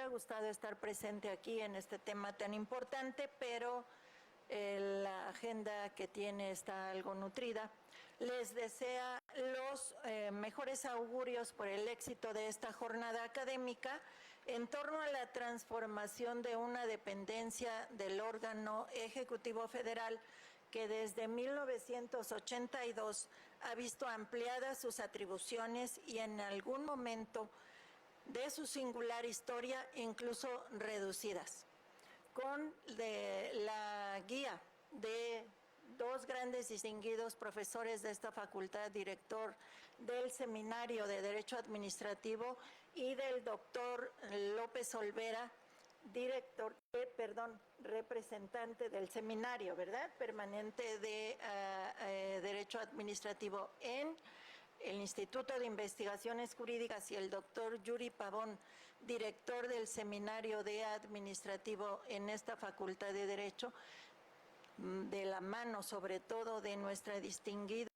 hubiera gustado estar presente aquí en este tema tan importante, pero la agenda que tiene está algo nutrida. Les desea los mejores augurios por el éxito de esta jornada académica en torno a la transformación de una dependencia del órgano ejecutivo federal que desde 1982 ha visto ampliadas sus atribuciones y en algún momento de su singular historia incluso reducidas. Con la guía de dos grandes distinguidos profesores de esta facultad, director del Seminario de Derecho Administrativo, y del doctor López Olvera, representante del seminario, ¿verdad?, permanente de Derecho Administrativo en el Instituto de Investigaciones Jurídicas, y el doctor Yuri Pavón, director del Seminario de Administrativo en esta Facultad de Derecho, de la mano sobre todo de nuestra distinguida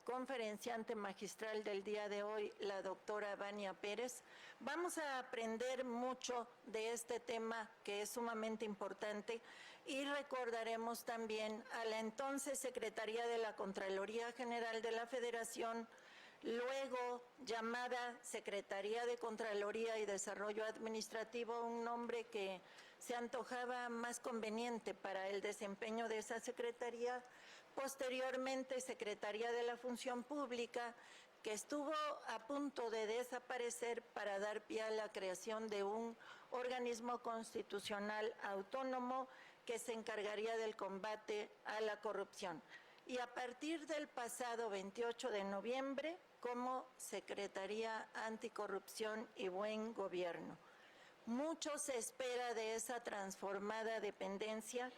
conferenciante magistral del día de hoy, la doctora Vania Pérez. Vamos a aprender mucho de este tema que es sumamente importante, y recordaremos también a la entonces Secretaría de la Contraloría General de la Federación, luego llamada Secretaría de Contraloría y Desarrollo Administrativo, un nombre que se antojaba más conveniente para el desempeño de esa secretaría. Posteriormente, Secretaría de la Función Pública, que estuvo a punto de desaparecer para dar pie a la creación de un organismo constitucional autónomo que se encargaría del combate a la corrupción. Y a partir del pasado 28 de noviembre, como Secretaría Anticorrupción y Buen Gobierno. Mucho se espera de esa transformada dependencia,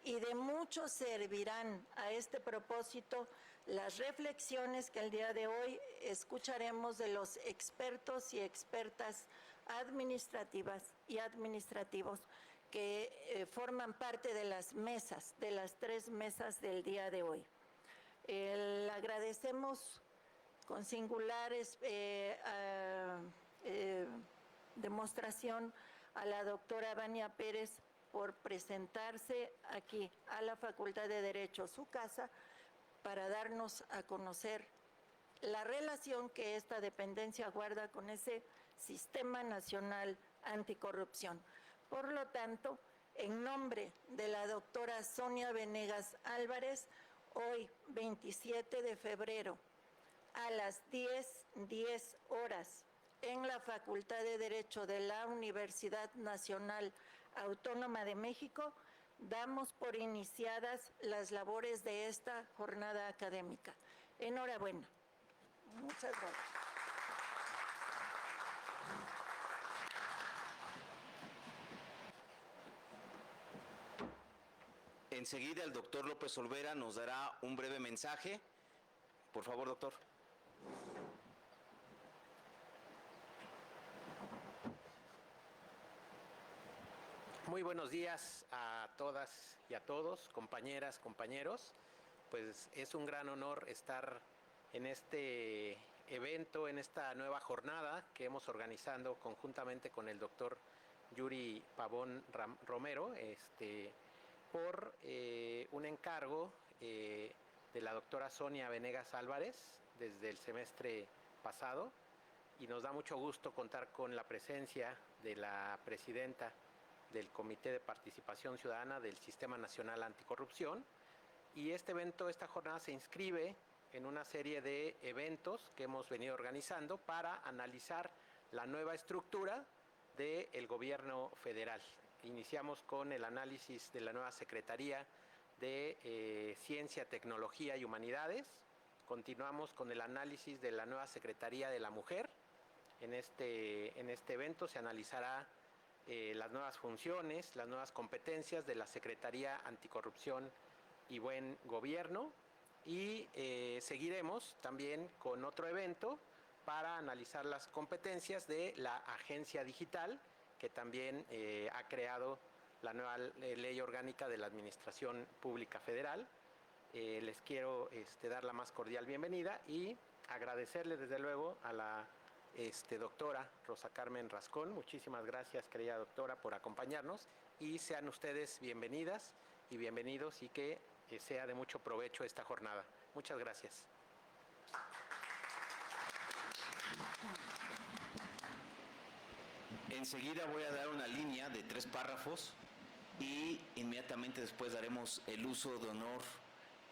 y de mucho servirán a este propósito las reflexiones que el día de hoy escucharemos de los expertos y expertas administrativas y administrativos que forman parte de las mesas, de las 3 mesas del día de hoy. Agradecemos con singular demostración a la doctora Vania Pérez por presentarse aquí a la Facultad de Derecho, su casa, para darnos a conocer la relación que esta dependencia guarda con ese Sistema Nacional Anticorrupción. Por lo tanto, en nombre de la doctora Sonia Venegas Álvarez, hoy 27 de febrero, a las 10:10 horas, en la Facultad de Derecho de la Universidad Nacional Autónoma de México, damos por iniciadas las labores de esta jornada académica. Enhorabuena. Muchas gracias. Enseguida el doctor López Olvera nos dará un breve mensaje. Por favor, doctor. Muy buenos días a todas y a todos, compañeras, compañeros. Pues es un gran honor estar en este evento, en esta nueva jornada que hemos organizado conjuntamente con el doctor Yuri Pavón Romero, por un encargo de la doctora Sonia Venegas Álvarez desde el semestre pasado, y nos da mucho gusto contar con la presencia de la presidenta del Comité de Participación Ciudadana del Sistema Nacional Anticorrupción. Y este evento, esta jornada se inscribe en una serie de eventos que hemos venido organizando para analizar la nueva estructura del gobierno federal. Iniciamos con el análisis de la nueva Secretaría de Ciencia, Tecnología y Humanidades. Continuamos con el análisis de la nueva Secretaría de la Mujer. En este evento se analizará las nuevas funciones, las nuevas competencias de la Secretaría Anticorrupción y Buen Gobierno, y seguiremos también con otro evento para analizar las competencias de la Agencia Digital, que también ha creado la nueva Ley Orgánica de la Administración Pública Federal. Les quiero dar la más cordial bienvenida y agradecerle desde luego a la doctora Rosa Carmen Rascón. Muchísimas gracias, querida doctora, por acompañarnos, y sean ustedes bienvenidas y bienvenidos, y que sea de mucho provecho esta jornada. Muchas gracias. Enseguida voy a dar una línea de 3 párrafos y inmediatamente después daremos el uso de honor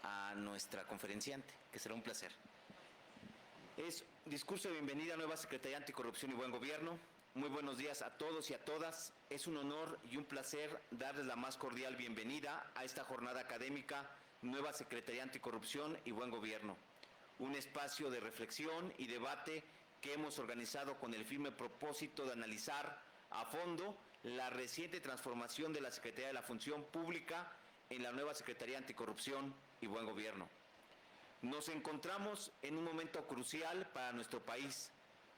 a nuestra conferenciante, que será un placer. Es discurso de bienvenida a nueva Secretaría Anticorrupción y Buen Gobierno. Muy buenos días a todos y a todas. Es un honor y un placer darles la más cordial bienvenida a esta jornada académica Nueva Secretaría Anticorrupción y Buen Gobierno. Un espacio de reflexión y debate que hemos organizado con el firme propósito de analizar a fondo la reciente transformación de la Secretaría de la Función Pública en la nueva Secretaría Anticorrupción y Buen Gobierno. Nos encontramos en un momento crucial para nuestro país,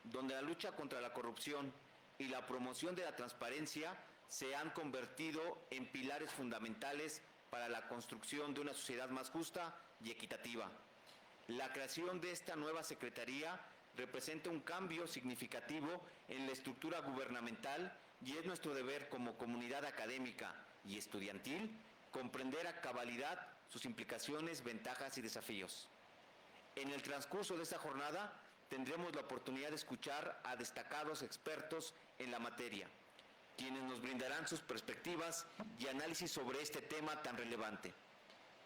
donde la lucha contra la corrupción y la promoción de la transparencia se han convertido en pilares fundamentales para la construcción de una sociedad más justa y equitativa. La creación de esta nueva Secretaría representa un cambio significativo en la estructura gubernamental y es nuestro deber como comunidad académica y estudiantil comprender a cabalidad sus implicaciones, ventajas y desafíos. En el transcurso de esta jornada tendremos la oportunidad de escuchar a destacados expertos en la materia, quienes nos brindarán sus perspectivas y análisis sobre este tema tan relevante.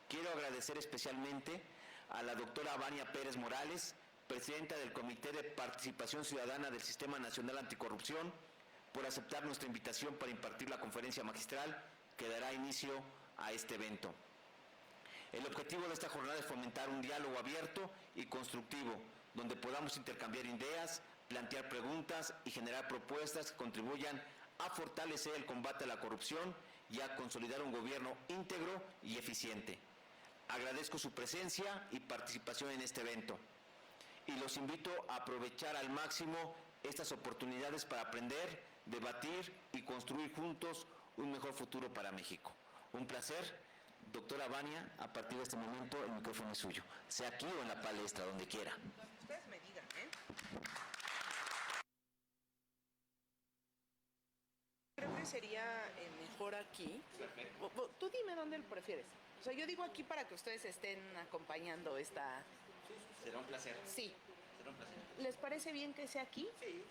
Quiero agradecer especialmente a la doctora Vania Pérez Morales, presidenta del Comité de Participación Ciudadana del Sistema Nacional Anticorrupción, por aceptar nuestra invitación para impartir la conferencia magistral que dará inicio a este evento. El objetivo de esta jornada es fomentar un diálogo abierto y constructivo, donde podamos intercambiar ideas, plantear preguntas y generar propuestas que contribuyan a fortalecer el combate a la corrupción y a consolidar un gobierno íntegro y eficiente. Agradezco su presencia y participación en este evento y los invito a aprovechar al máximo estas oportunidades para aprender, debatir y construir juntos un mejor futuro para México. Un placer. Doctora Vania, a partir de este momento el micrófono es suyo, sea aquí o en la palestra, donde quiera. Ustedes me digan, ¿eh? Creo que sería mejor aquí. Perfecto. Tú dime dónde lo prefieres. O sea, yo digo aquí para que ustedes estén acompañando esta... Será un placer. Sí. Será un placer. ¿Les parece bien que sea aquí? Sí.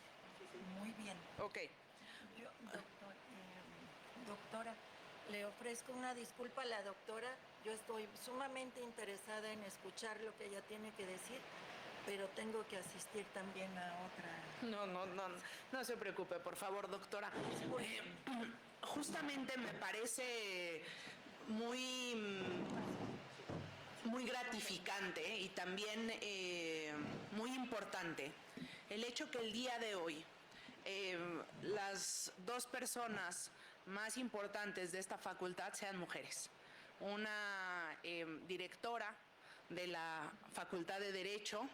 Muy bien. Ok. Doctora, le ofrezco una disculpa a la doctora. Yo estoy sumamente interesada en escuchar lo que ella tiene que decir, pero tengo que asistir también a otra. No se preocupe, por favor, doctora. Justamente me parece muy gratificante y también muy importante el hecho que el día de hoy las 2 personas más importantes de esta facultad sean mujeres. Una directora de la Facultad de Derecho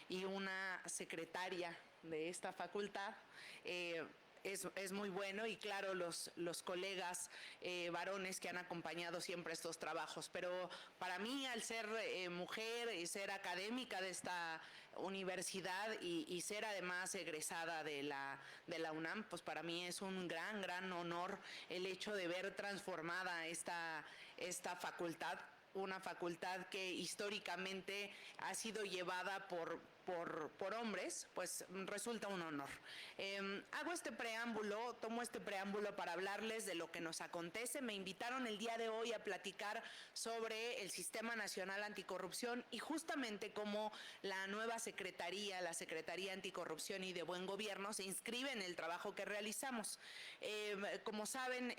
y una secretaria de esta facultad. Es muy bueno, y claro, los colegas varones que han acompañado siempre estos trabajos. Pero para mí, al ser mujer y ser académica de esta universidad y ser además egresada de la UNAM, pues para mí es un gran honor el hecho de ver transformada esta facultad, una facultad que históricamente ha sido llevada por hombres, pues resulta un honor. Hago este preámbulo, tomo este preámbulo para hablarles de lo que nos acontece. Me invitaron el día de hoy a platicar sobre el Sistema Nacional Anticorrupción y justamente cómo la nueva Secretaría, la Secretaría Anticorrupción y de Buen Gobierno, se inscribe en el trabajo que realizamos. Como saben,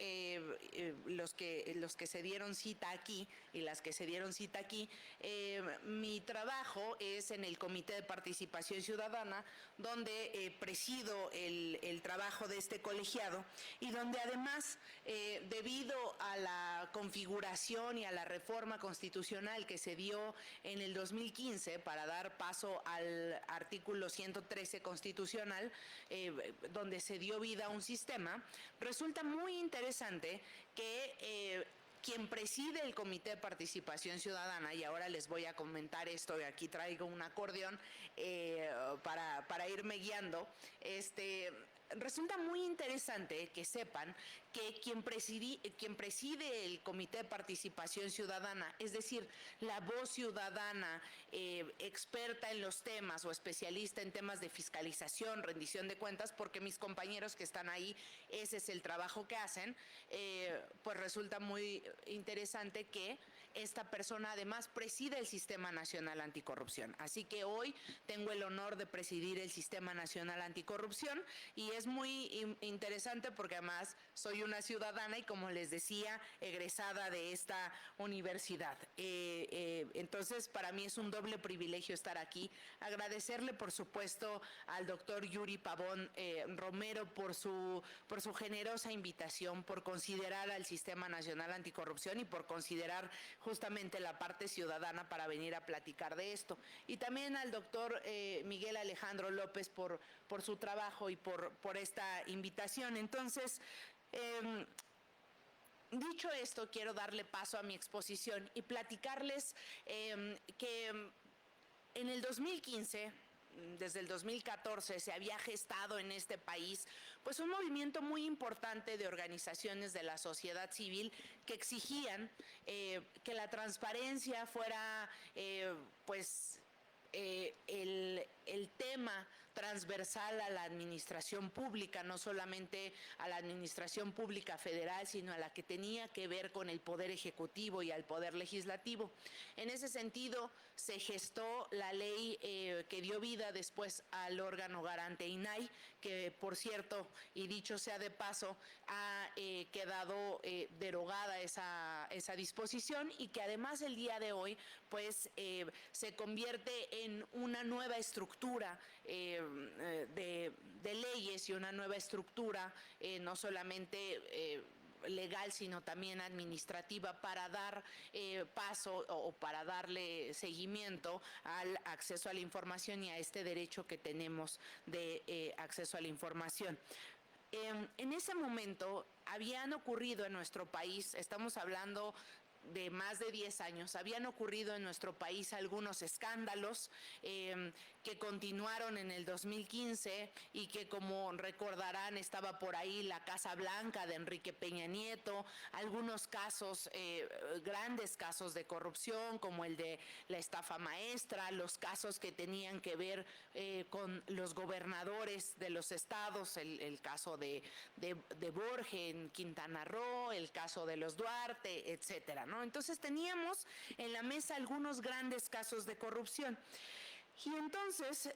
los que se dieron cita aquí y las que se dieron cita aquí, mi trabajo es en el Comité de Participación Ciudadana, donde presido el trabajo de este colegiado y donde además, debido a la configuración y a la reforma constitucional que se dio en el 2015 para dar paso al artículo 113 constitucional, donde se dio vida a un sistema, resulta muy interesante que quien preside el Comité de Participación Ciudadana, y ahora les voy a comentar esto, y aquí traigo un acordeón para irme guiando, resulta muy interesante que sepan que quien preside el Comité de Participación Ciudadana, es decir, la voz ciudadana experta en los temas o especialista en temas de fiscalización, rendición de cuentas, porque mis compañeros que están ahí, ese es el trabajo que hacen, pues resulta muy interesante que esta persona además preside el Sistema Nacional Anticorrupción. Así que hoy tengo el honor de presidir el Sistema Nacional Anticorrupción y es muy interesante porque además soy una ciudadana y, como les decía, egresada de esta universidad. Entonces, para mí es un doble privilegio estar aquí. Agradecerle, por supuesto, al doctor Yuri Pavón Romero por su generosa invitación, por considerar al Sistema Nacional Anticorrupción y por considerar justamente la parte ciudadana para venir a platicar de esto. Y también al doctor Miguel Alejandro López por su trabajo y por esta invitación. Entonces, dicho esto, quiero darle paso a mi exposición y platicarles que en el 2015, desde el 2014, se había gestado en este país pues un movimiento muy importante de organizaciones de la sociedad civil que exigían que la transparencia fuera el tema transversal a la administración pública, no solamente a la administración pública federal, sino a la que tenía que ver con el poder ejecutivo y al poder legislativo. En ese sentido, se gestó la ley que dio vida después al órgano garante INAI, que, por cierto, y dicho sea de paso, ha quedado derogada esa disposición y que además el día de hoy pues se convierte en una nueva estructura de leyes y una nueva estructura no solamente legal, sino también administrativa, para dar paso o para darle seguimiento al acceso a la información y a este derecho que tenemos de acceso a la información. En ese momento habían ocurrido en nuestro país, estamos hablando de más de 10 años, habían ocurrido en nuestro país algunos escándalos que continuaron en el 2015 y que, como recordarán, estaba por ahí la Casa Blanca de Enrique Peña Nieto, algunos casos, grandes casos de corrupción como el de la estafa maestra, los casos que tenían que ver con los gobernadores de los estados, el caso de Borges en Quintana Roo, el caso de los Duarte, etcétera, ¿no? Entonces teníamos en la mesa algunos grandes casos de corrupción. Y entonces,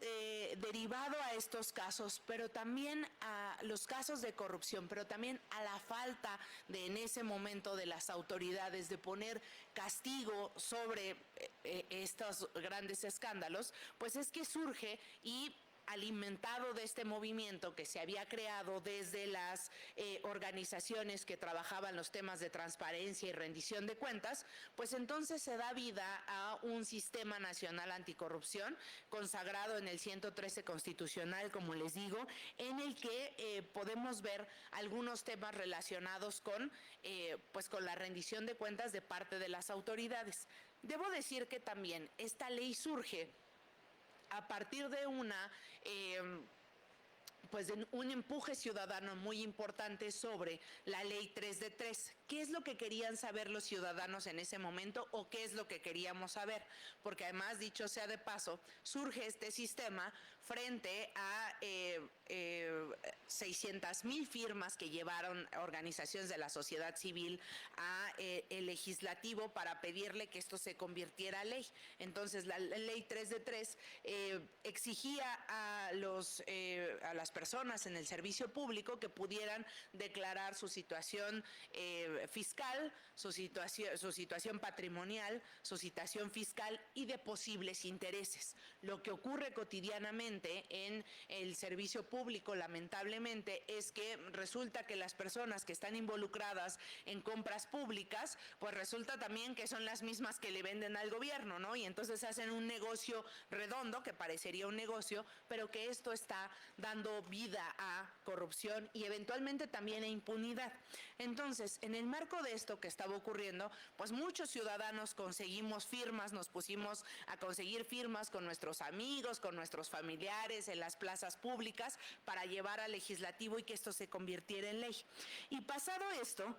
derivado a estos casos, pero también a los casos de corrupción, pero también a la falta de, en ese momento, de las autoridades de poner castigo sobre estos grandes escándalos, pues es que surge, y alimentado de este movimiento que se había creado desde las organizaciones que trabajaban los temas de transparencia y rendición de cuentas, pues entonces se da vida a un Sistema Nacional Anticorrupción consagrado en el 113 Constitucional, como les digo, en el que podemos ver algunos temas relacionados con la rendición de cuentas de parte de las autoridades. Debo decir que también esta ley surge a partir de de un empuje ciudadano muy importante sobre la ley 3 de 3. ¿Qué es lo que querían saber los ciudadanos en ese momento o qué es lo que queríamos saber? Porque además, dicho sea de paso, surge este sistema frente a 600,000 firmas que llevaron organizaciones de la sociedad civil a el legislativo para pedirle que esto se convirtiera a ley. Entonces, la ley 3 de 3 exigía a las personas en el servicio público que pudieran declarar su situación fiscal, su situación patrimonial, su situación fiscal y de posibles intereses. Lo que ocurre cotidianamente en el servicio público, lamentablemente, es que resulta que las personas que están involucradas en compras públicas, pues resulta también que son las mismas que le venden al gobierno, ¿no? Y entonces hacen un negocio redondo, que parecería un negocio, pero que esto está dando vida a corrupción y eventualmente también a impunidad. Entonces, en el marco de esto que estaba ocurriendo, pues muchos ciudadanos conseguimos firmas, nos pusimos a conseguir firmas con nuestros amigos, con nuestros familiares en las plazas públicas para llevar al legislativo y que esto se convirtiera en ley. Y pasado esto,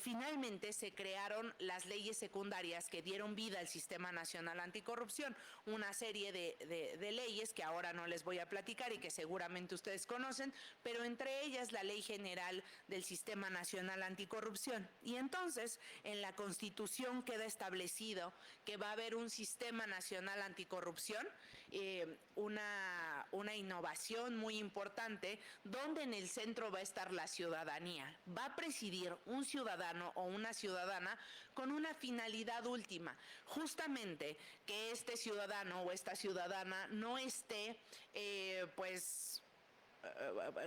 finalmente se crearon las leyes secundarias que dieron vida al Sistema Nacional Anticorrupción, una serie de leyes que ahora no les voy a platicar y que seguramente ustedes conocen, pero entre ellas la Ley General del Sistema Nacional Anticorrupción. Y entonces, en la Constitución queda establecido que va a haber un Sistema Nacional Anticorrupción, una innovación muy importante, donde en el centro va a estar la ciudadanía. Va a presidir un ciudadano o una ciudadana con una finalidad última, justamente que este ciudadano o esta ciudadana no esté,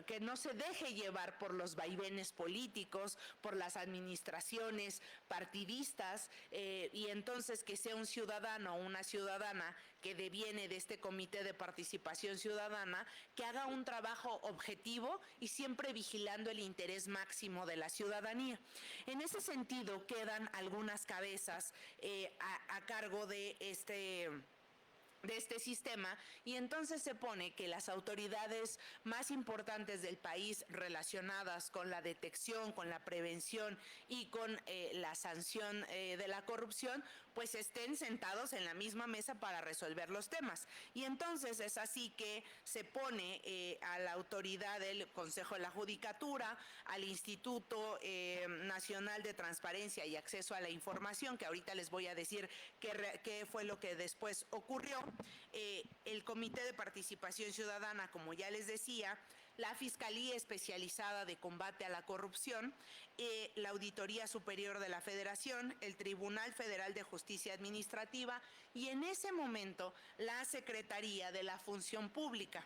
que no se deje llevar por los vaivenes políticos, por las administraciones partidistas, y entonces que sea un ciudadano o una ciudadana que deviene de este Comité de Participación Ciudadana, que haga un trabajo objetivo y siempre vigilando el interés máximo de la ciudadanía. En ese sentido, quedan algunas cabezas a cargo de este sistema, y entonces se pone que las autoridades más importantes del país relacionadas con la detección, con la prevención y con la sanción de la corrupción, pues estén sentados en la misma mesa para resolver los temas. Y entonces es así que se pone a la autoridad del Consejo de la Judicatura, al Instituto Nacional de Transparencia y Acceso a la Información, que ahorita les voy a decir qué fue lo que después ocurrió, el Comité de Participación Ciudadana, como ya les decía, la Fiscalía Especializada de Combate a la Corrupción, la Auditoría Superior de la Federación, el Tribunal Federal de Justicia Administrativa y en ese momento la Secretaría de la Función Pública.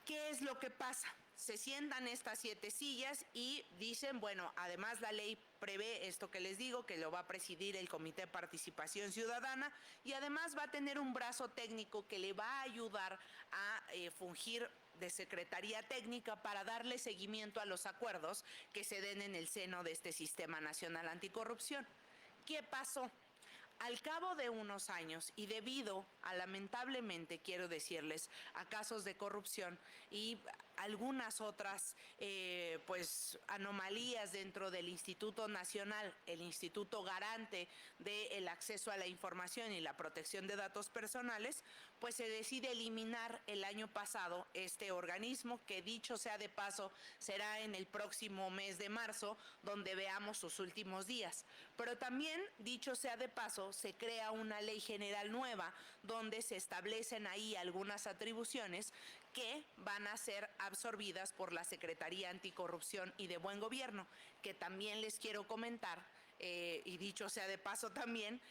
¿Qué es lo que pasa? Se sientan estas 7 sillas y dicen, bueno, además la ley prevé esto que les digo, que lo va a presidir el Comité de Participación Ciudadana y además va a tener un brazo técnico que le va a ayudar a fungir de Secretaría Técnica para darle seguimiento a los acuerdos que se den en el seno de este Sistema Nacional Anticorrupción. ¿Qué pasó? Al cabo de unos años y debido a, lamentablemente, quiero decirles, a casos de corrupción y algunas otras anomalías dentro del Instituto Nacional, el Instituto Garante del Acceso a la Información y la Protección de Datos Personales, pues se decide eliminar el año pasado este organismo, que dicho sea de paso será en el próximo mes de marzo donde veamos sus últimos días. Pero también, dicho sea de paso, se crea una ley general nueva donde se establecen ahí algunas atribuciones que van a ser absorbidas por la Secretaría Anticorrupción y de Buen Gobierno, que también les quiero comentar, y dicho sea de paso también,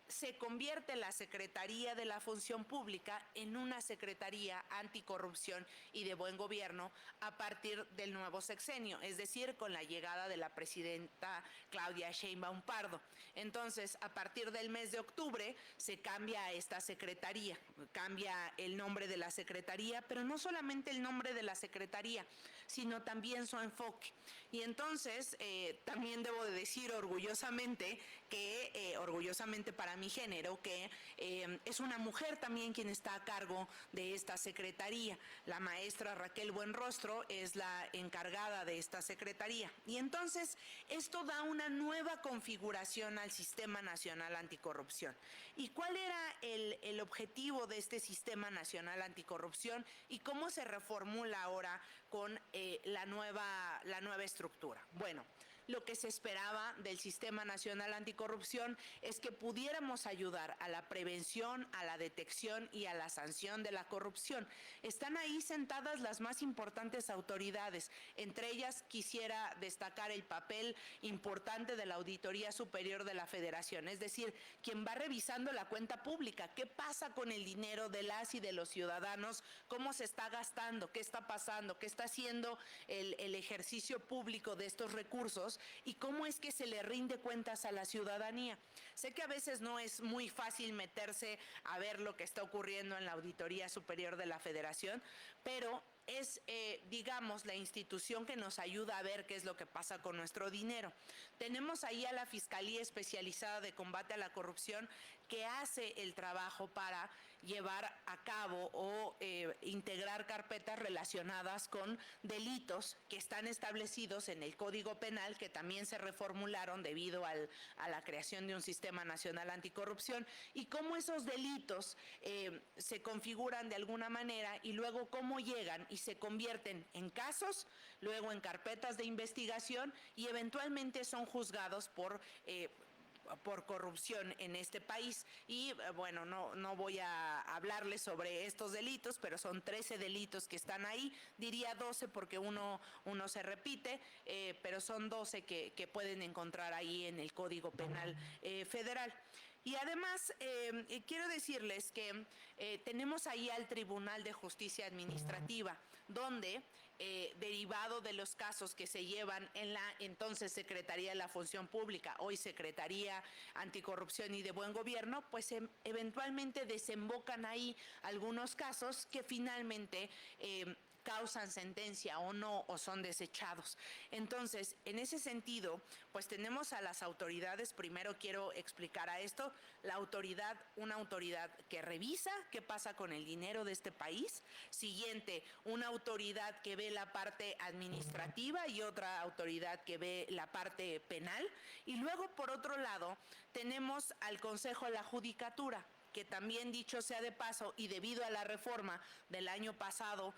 se convierte la Secretaría de la Función Pública en una Secretaría Anticorrupción y de Buen Gobierno a partir del nuevo sexenio, es decir, con la llegada de la presidenta Claudia Sheinbaum Pardo. Entonces, a partir del mes de octubre se cambia a esta secretaría, cambia el nombre de la secretaría, pero no solamente el nombre de la secretaría, sino también su enfoque. Y entonces, también debo de decir orgullosamente que, orgullosamente para mi género, que es una mujer también quien está a cargo de esta secretaría. La maestra Raquel Buenrostro es la encargada de esta secretaría. Y entonces, esto da una nueva configuración al Sistema Nacional Anticorrupción. ¿Y cuál era el objetivo de este Sistema Nacional Anticorrupción y cómo se reformula ahora con la nueva estructura? Bueno, lo que se esperaba del Sistema Nacional Anticorrupción es que pudiéramos ayudar a la prevención, a la detección y a la sanción de la corrupción. Están ahí sentadas las más importantes autoridades. Entre ellas quisiera destacar el papel importante de la Auditoría Superior de la Federación, es decir, quien va revisando la cuenta pública, qué pasa con el dinero de las y de los ciudadanos, cómo se está gastando, qué está pasando, qué está haciendo el ejercicio público de estos recursos y cómo es que se le rinde cuentas a la ciudadanía. Sé que a veces no es muy fácil meterse a ver lo que está ocurriendo en la Auditoría Superior de la Federación, pero es, digamos, la institución que nos ayuda a ver qué es lo que pasa con nuestro dinero. Tenemos ahí a la Fiscalía Especializada de Combate a la Corrupción, que hace el trabajo para llevar a cabo o integrar carpetas relacionadas con delitos que están establecidos en el Código Penal, que también se reformularon debido a la creación de un sistema nacional anticorrupción, y cómo esos delitos se configuran de alguna manera y luego cómo llegan y se convierten en casos, luego en carpetas de investigación y eventualmente son juzgados por corrupción en este país. Y bueno, no voy a hablarles sobre estos delitos, pero son 13 delitos que están ahí, diría 12 porque uno se repite, pero son 12 que pueden encontrar ahí en el Código Penal Federal. Y además, quiero decirles que tenemos ahí al Tribunal de Justicia Administrativa, donde, derivado de los casos que se llevan en la entonces Secretaría de la Función Pública, hoy Secretaría Anticorrupción y de Buen Gobierno, pues eventualmente desembocan ahí algunos casos que finalmente causan sentencia o no, o son desechados. Entonces, en ese sentido, pues tenemos a las autoridades. Primero quiero explicar a esto, una autoridad que revisa qué pasa con el dinero de este país. Siguiente, una autoridad que ve la parte administrativa y otra autoridad que ve la parte penal. Y luego, por otro lado, tenemos al Consejo de la Judicatura, que también, dicho sea de paso, y debido a la reforma del año pasado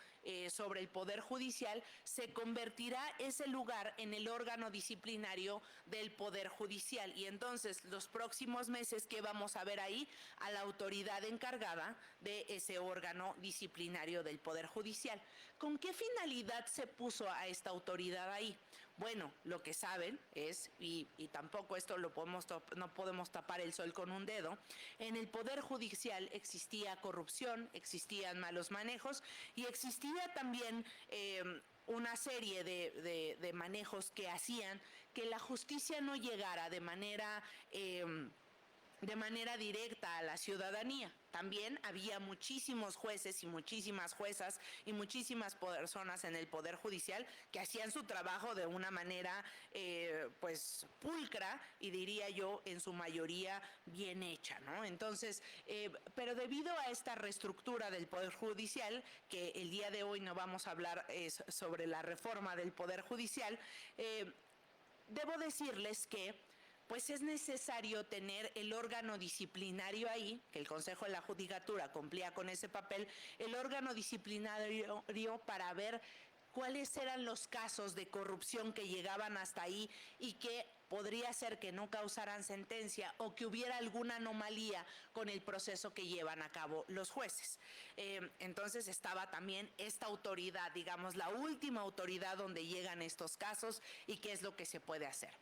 sobre el Poder Judicial, se convertirá ese lugar en el órgano disciplinario del Poder Judicial. Y entonces, los próximos meses, ¿qué vamos a ver ahí? A la autoridad encargada de ese órgano disciplinario del Poder Judicial. ¿Con qué finalidad se puso a esta autoridad ahí? Bueno, lo que saben es, y tampoco esto no podemos tapar el sol con un dedo, en el Poder Judicial existía corrupción, existían malos manejos y existía también una serie de manejos que hacían que la justicia no llegara de manera directa a la ciudadanía. También había muchísimos jueces y muchísimas juezas y muchísimas personas en el Poder Judicial que hacían su trabajo de una manera pues pulcra y, diría yo, en su mayoría bien hecha, ¿no? Entonces, pero debido a esta reestructura del Poder Judicial, que el día de hoy no vamos a hablar sobre la reforma del Poder Judicial, debo decirles que pues es necesario tener el órgano disciplinario ahí, que el Consejo de la Judicatura cumplía con ese papel, el órgano disciplinario para ver cuáles eran los casos de corrupción que llegaban hasta ahí y que podría ser que no causaran sentencia o que hubiera alguna anomalía con el proceso que llevan a cabo los jueces. Entonces estaba también esta autoridad, digamos, la última autoridad donde llegan estos casos y qué es lo que se puede hacer.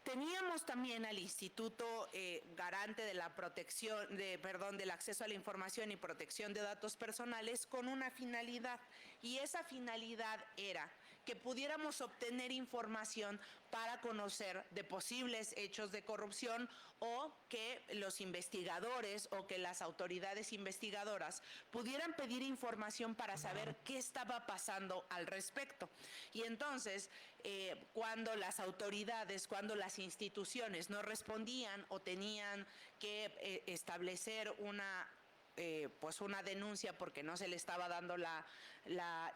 Teníamos también al Instituto Garante de la Protección, del Acceso a la Información y Protección de Datos Personales con una finalidad, y esa finalidad era que pudiéramos obtener información para conocer de posibles hechos de corrupción o que los investigadores o que las autoridades investigadoras pudieran pedir información para saber qué estaba pasando al respecto. Y entonces, cuando las autoridades, cuando las instituciones no respondían o tenían que establecer una denuncia porque no se le estaba dando la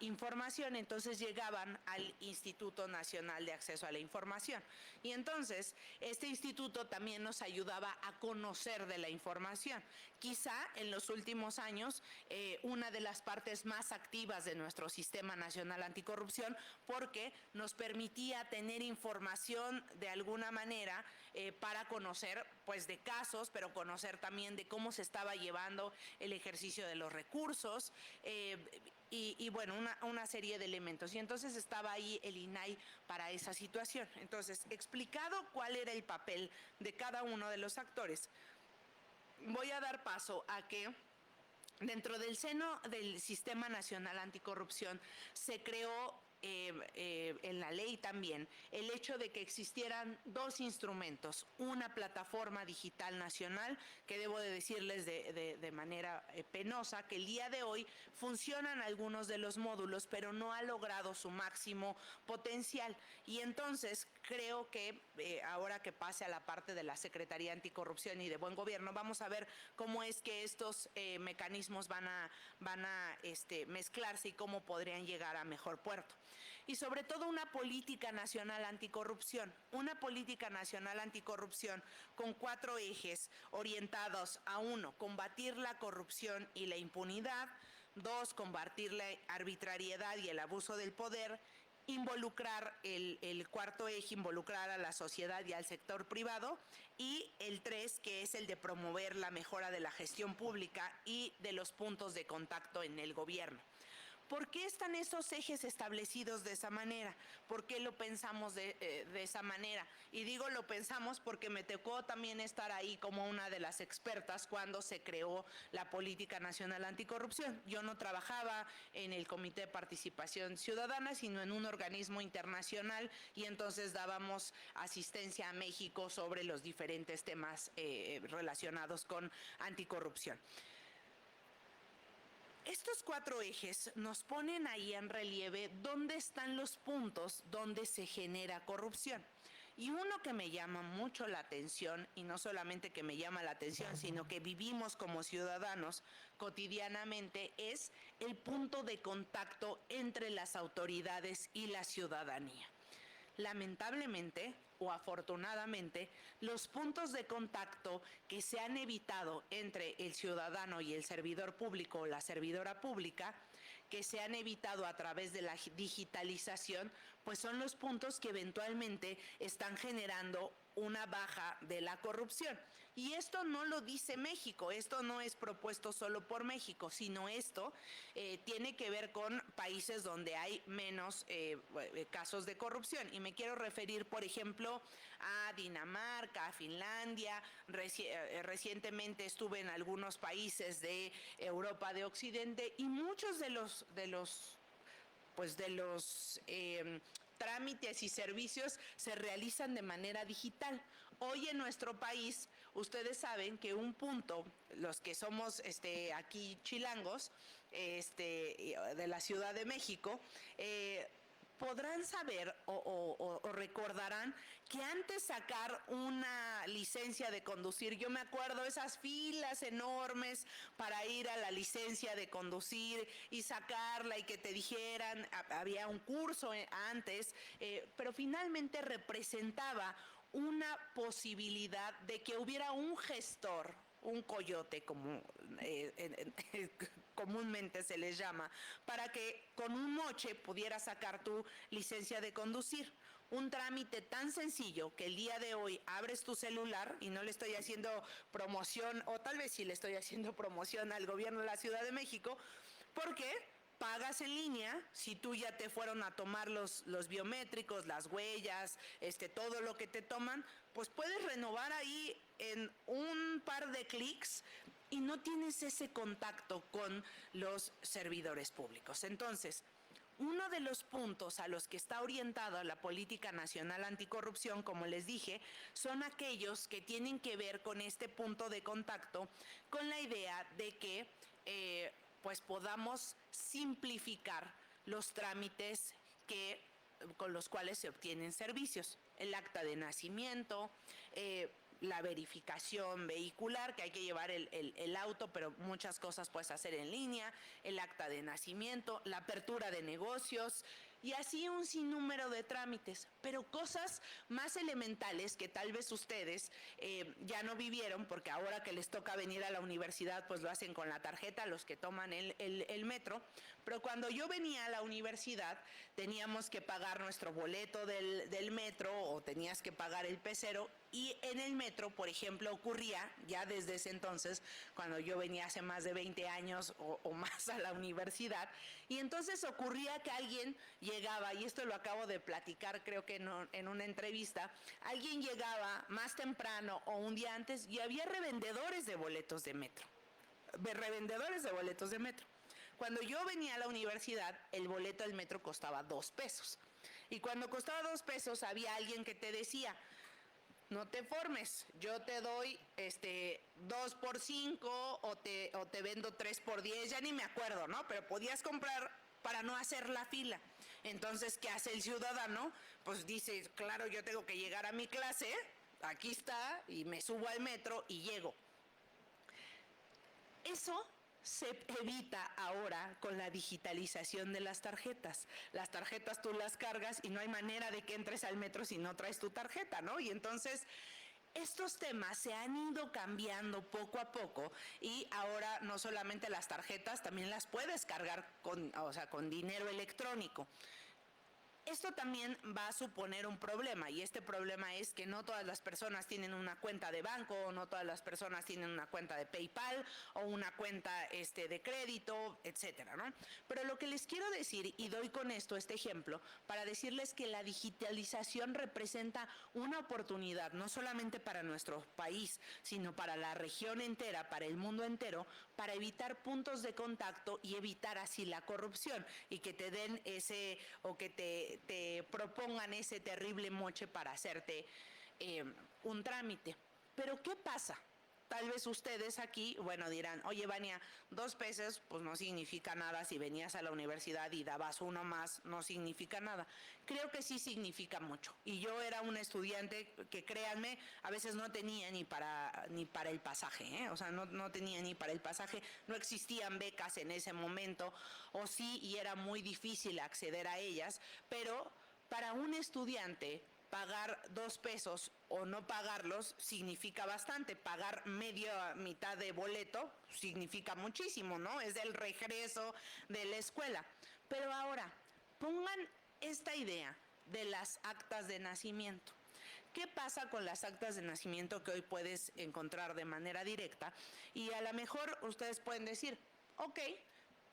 información, entonces llegaban al Instituto Nacional de Acceso a la Información. Y entonces este instituto también nos ayudaba a conocer de la información. Quizá en los últimos años una de las partes más activas de nuestro Sistema Nacional Anticorrupción, porque nos permitía tener información de alguna manera para conocer pues de casos, pero conocer también de cómo se estaba llevando el ejercicio de los recursos y bueno, una serie de elementos. Y entonces estaba ahí el INAI para esa situación. Entonces, explicado cuál era el papel de cada uno de los actores, voy a dar paso a que dentro del seno del Sistema Nacional Anticorrupción se creó en la ley también el hecho de que existieran dos instrumentos, una plataforma digital nacional, que debo de decirles de manera penosa que el día de hoy funcionan algunos de los módulos, pero no ha logrado su máximo potencial. Y entonces creo que ahora que pase a la parte de la Secretaría Anticorrupción y de Buen Gobierno, vamos a ver cómo es que estos mecanismos van a mezclarse y cómo podrían llegar a mejor puerto. Y sobre todo una política nacional anticorrupción, con 4 ejes orientados a 1, combatir la corrupción y la impunidad; 2, combatir la arbitrariedad y el abuso del poder; involucrar el cuarto eje, involucrar a la sociedad y al sector privado; y el 3, que es el de promover la mejora de la gestión pública y de los puntos de contacto en el gobierno. ¿Por qué están esos ejes establecidos de esa manera? ¿Por qué lo pensamos de esa manera? Y digo lo pensamos porque me tocó también estar ahí como una de las expertas cuando se creó la Política Nacional Anticorrupción. Yo no trabajaba en el Comité de Participación Ciudadana, sino en un organismo internacional, y entonces dábamos asistencia a México sobre los diferentes temas relacionados con anticorrupción. Estos 4 ejes nos ponen ahí en relieve dónde están los puntos donde se genera corrupción. Y uno que me llama mucho la atención, y no solamente que me llama la atención, sino que vivimos como ciudadanos cotidianamente, es el punto de contacto entre las autoridades y la ciudadanía. Lamentablemente o afortunadamente, los puntos de contacto que se han evitado entre el ciudadano y el servidor público o la servidora pública, que se han evitado a través de la digitalización, pues son los puntos que eventualmente están generando una baja de la corrupción. Y esto no lo dice México, esto no es propuesto solo por México, sino esto tiene que ver con países donde hay menos casos de corrupción. Y me quiero referir, por ejemplo, a Dinamarca, a Finlandia. Recientemente estuve en algunos países de Europa de Occidente, y muchos de los trámites y servicios se realizan de manera digital. Hoy en nuestro país, ustedes saben que un punto, los que somos aquí chilangos, de la Ciudad de México, podrán saber o recordarán que antes sacar una licencia de conducir, yo me acuerdo esas filas enormes para ir a la licencia de conducir y sacarla y que te dijeran, había un curso antes, pero finalmente representaba una posibilidad de que hubiera un gestor, un coyote como comúnmente se les llama, para que con un moche pudieras sacar tu licencia de conducir. Un trámite tan sencillo que el día de hoy abres tu celular, y no le estoy haciendo promoción, o tal vez sí le estoy haciendo promoción al gobierno de la Ciudad de México, porque pagas en línea, si tú ya te fueron a tomar los biométricos, las huellas, todo lo que te toman, pues puedes renovar ahí en un par de clics y no tienes ese contacto con los servidores públicos. Entonces, uno de los puntos a los que está orientada la Política Nacional Anticorrupción, como les dije, son aquellos que tienen que ver con este punto de contacto, con la idea de que pues podamos simplificar los trámites con los cuales se obtienen servicios. El acta de nacimiento, la verificación vehicular, que hay que llevar el auto, pero muchas cosas puedes hacer en línea, el acta de nacimiento, la apertura de negocios, y así un sinnúmero de trámites, pero cosas más elementales que tal vez ustedes ya no vivieron, porque ahora que les toca venir a la universidad, pues lo hacen con la tarjeta, los que toman el metro. Pero cuando yo venía a la universidad, teníamos que pagar nuestro boleto del metro, o tenías que pagar el pecero, y en el metro, por ejemplo, ocurría, ya desde ese entonces, cuando yo venía hace más de 20 años o más a la universidad, y entonces ocurría que alguien llegaba, y esto lo acabo de platicar creo que en una entrevista, alguien llegaba más temprano o un día antes y había revendedores de boletos de metro. Cuando yo venía a la universidad, el boleto del metro costaba 2 pesos. Y cuando costaba 2 pesos, había alguien que te decía, no te formes, yo te doy 2 por 5 o te vendo 3 por 10, ya ni me acuerdo, ¿no? Pero podías comprar para no hacer la fila. Entonces, ¿qué hace el ciudadano? Pues dice, claro, yo tengo que llegar a mi clase, aquí está, y me subo al metro y llego. Eso se evita ahora con la digitalización de las tarjetas. Las tarjetas tú las cargas y no hay manera de que entres al metro si no traes tu tarjeta, ¿no? Y entonces estos temas se han ido cambiando poco a poco y ahora no solamente las tarjetas, también las puedes cargar con dinero electrónico. Esto también va a suponer un problema y este problema es que no todas las personas tienen una cuenta de banco, o no todas las personas tienen una cuenta de PayPal o una cuenta de crédito, etcétera, ¿no? Pero lo que les quiero decir, y doy con esto este ejemplo, para decirles que la digitalización representa una oportunidad no solamente para nuestro país, sino para la región entera, para el mundo entero, para evitar puntos de contacto y evitar así la corrupción y que te den que te propongan ese terrible moche para hacerte un trámite. Pero ¿qué pasa? Tal vez ustedes aquí, bueno, dirán, oye, Vania, 2 pesos, pues no significa nada. Si venías a la universidad y dabas uno más, no significa nada. Creo que sí significa mucho. Y yo era una estudiante que, créanme, a veces no tenía ni para el pasaje, ¿eh? O sea, no tenía ni para el pasaje. No existían becas en ese momento, o sí, y era muy difícil acceder a ellas. Pero para un estudiante, pagar 2 pesos o no pagarlos significa bastante. Pagar mitad de boleto significa muchísimo, ¿no? Es el regreso de la escuela. Pero ahora, pongan esta idea de las actas de nacimiento. ¿Qué pasa con las actas de nacimiento que hoy puedes encontrar de manera directa? Y a lo mejor ustedes pueden decir, ok,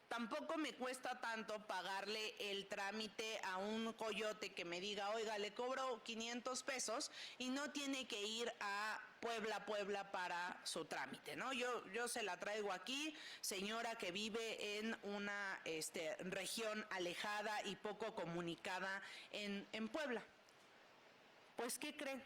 tampoco me cuesta tanto pagarle el trámite a un coyote que me diga, oiga, le cobro 500 pesos y no tiene que ir a Puebla para su trámite, ¿no? Yo se la traigo aquí, señora que vive en una región alejada y poco comunicada en Puebla. Pues, ¿qué creen?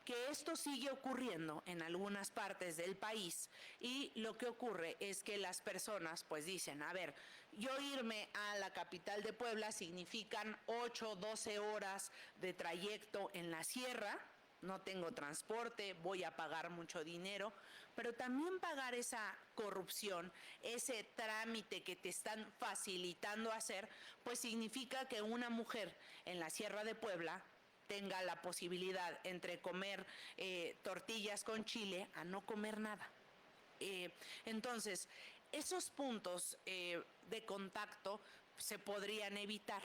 Que esto sigue ocurriendo en algunas partes del país y lo que ocurre es que las personas pues dicen, a ver, yo irme a la capital de Puebla significan 8, 12 horas de trayecto en la sierra, no tengo transporte, voy a pagar mucho dinero, pero también pagar esa corrupción, ese trámite que te están facilitando hacer, pues significa que una mujer en la sierra de Puebla tenga la posibilidad entre comer tortillas con chile a no comer nada. Entonces, esos puntos de contacto se podrían evitar.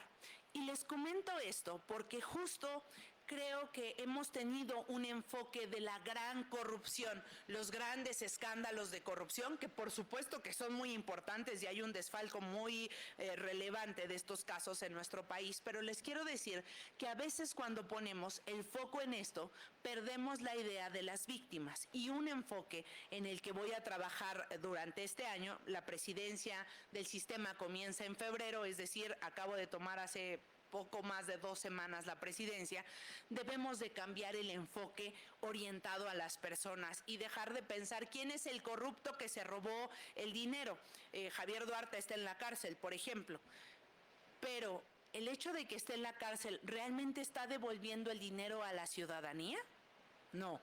Y les comento esto porque justo creo que hemos tenido un enfoque de la gran corrupción, los grandes escándalos de corrupción, que por supuesto que son muy importantes y hay un desfalco muy relevante de estos casos en nuestro país, pero les quiero decir que a veces cuando ponemos el foco en esto, perdemos la idea de las víctimas y un enfoque en el que voy a trabajar durante este año. La presidencia del sistema comienza en febrero, es decir, acabo de tomar hace poco más de 2 semanas la presidencia. Debemos de cambiar el enfoque orientado a las personas y dejar de pensar quién es el corrupto que se robó el dinero. Javier Duarte está en la cárcel, por ejemplo, pero el hecho de que esté en la cárcel, ¿realmente está devolviendo el dinero a la ciudadanía? No.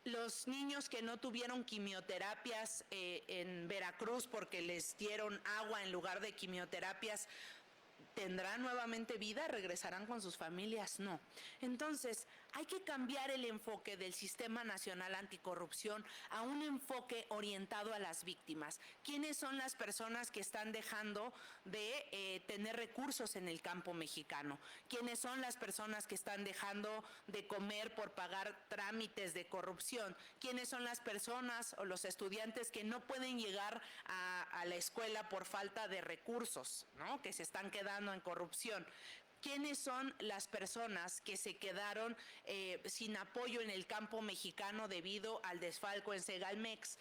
Los niños que no tuvieron quimioterapias en Veracruz porque les dieron agua en lugar de quimioterapias, ¿tendrán nuevamente vida? ¿Regresarán con sus familias? No. Entonces, hay que cambiar el enfoque del Sistema Nacional Anticorrupción a un enfoque orientado a las víctimas. ¿Quiénes son las personas que están dejando de tener recursos en el campo mexicano? ¿Quiénes son las personas que están dejando de comer por pagar trámites de corrupción? ¿Quiénes son las personas o los estudiantes que no pueden llegar a la escuela por falta de recursos, ¿no? Que se están quedando en corrupción? ¿Quiénes son las personas que se quedaron sin apoyo en el campo mexicano debido al desfalco en Segalmex?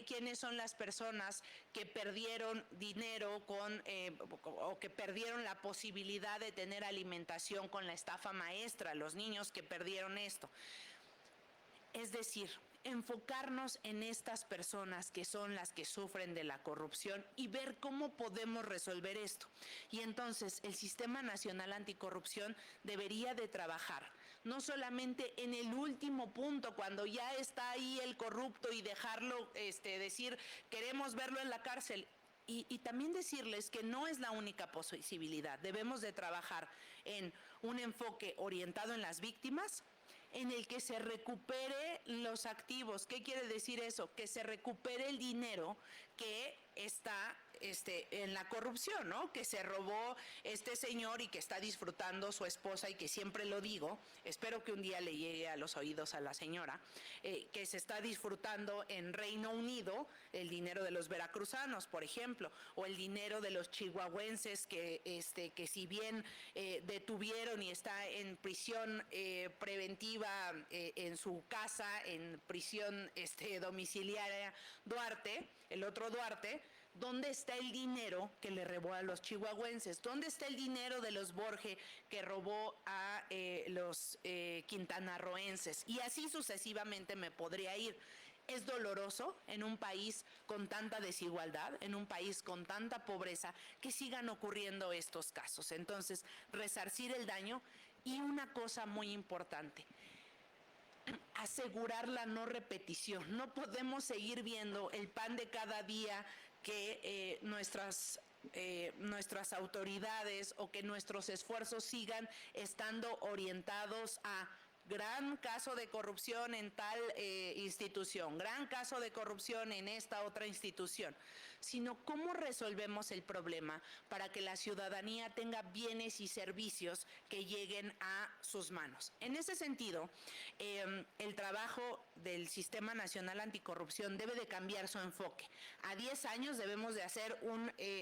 ¿Quiénes son las personas que perdieron dinero o que perdieron la posibilidad de tener alimentación con la estafa maestra? Los niños que perdieron esto. Es decir, enfocarnos en estas personas que son las que sufren de la corrupción y ver cómo podemos resolver esto. Y entonces el Sistema Nacional Anticorrupción debería de trabajar no solamente en el último punto, cuando ya está ahí el corrupto y dejarlo, decir, queremos verlo en la cárcel. Y también decirles que no es la única posibilidad. Debemos de trabajar en un enfoque orientado en las víctimas, en el que se recupere los activos. ¿Qué quiere decir eso? Que se recupere el dinero que está en la corrupción, ¿no? Que se robó este señor y que está disfrutando su esposa, y que siempre lo digo, espero que un día le llegue a los oídos a la señora, que se está disfrutando en Reino Unido el dinero de los veracruzanos, por ejemplo, o el dinero de los chihuahuenses que si bien detuvieron y está en prisión preventiva en su casa, en prisión domiciliaria Duarte, el otro Duarte. ¿Dónde está el dinero que le robó a los chihuahuenses? ¿Dónde está el dinero de los Borges que robó a los quintanarroenses? Y así sucesivamente me podría ir. Es doloroso en un país con tanta desigualdad, en un país con tanta pobreza, que sigan ocurriendo estos casos. Entonces, resarcir el daño, y una cosa muy importante, asegurar la no repetición. No podemos seguir viendo el pan de cada día que nuestras autoridades o que nuestros esfuerzos sigan estando orientados a gran caso de corrupción en tal institución, gran caso de corrupción en esta otra institución, sino cómo resolvemos el problema para que la ciudadanía tenga bienes y servicios que lleguen a sus manos. En ese sentido, el trabajo del Sistema Nacional Anticorrupción debe de cambiar su enfoque. A 10 años debemos de hacer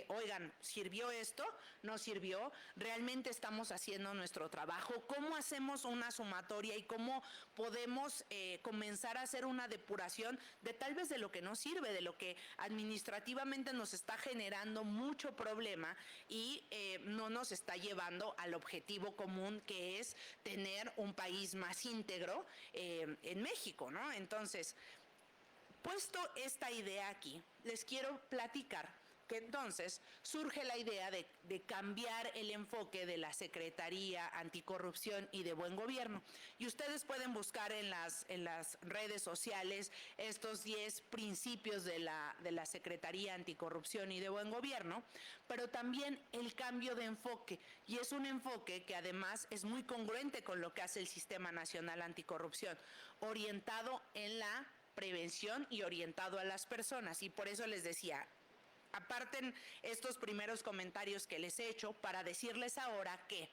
oigan, ¿sirvió esto? ¿No sirvió? ¿Realmente estamos haciendo nuestro trabajo? ¿Cómo hacemos una sumatoria y cómo podemos comenzar a hacer una depuración de tal vez de lo que no sirve, de lo que administrativamente nos está generando mucho problema y no nos está llevando al objetivo común, que es tener un país más íntegro en México, ¿no? Entonces, puesto esta idea aquí, les quiero platicar que entonces surge la idea de cambiar el enfoque de la Secretaría Anticorrupción y de Buen Gobierno. Y ustedes pueden buscar en las redes sociales estos 10 principios de la Secretaría Anticorrupción y de Buen Gobierno, pero también el cambio de enfoque. Y es un enfoque que además es muy congruente con lo que hace el Sistema Nacional Anticorrupción, orientado en la prevención y orientado a las personas. Y por eso les decía, aparten estos primeros comentarios que les he hecho para decirles ahora que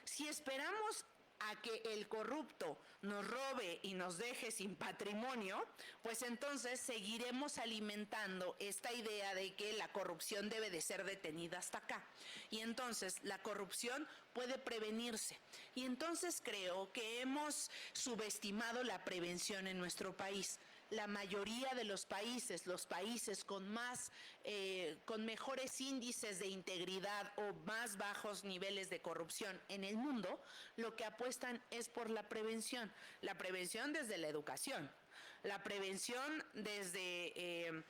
si esperamos a que el corrupto nos robe y nos deje sin patrimonio, pues entonces seguiremos alimentando esta idea de que la corrupción debe de ser detenida hasta acá. Y entonces la corrupción puede prevenirse. Y entonces creo que hemos subestimado la prevención en nuestro país. La mayoría de los países con mejores índices de integridad o más bajos niveles de corrupción en el mundo, lo que apuestan es por la prevención desde la educación, la prevención desde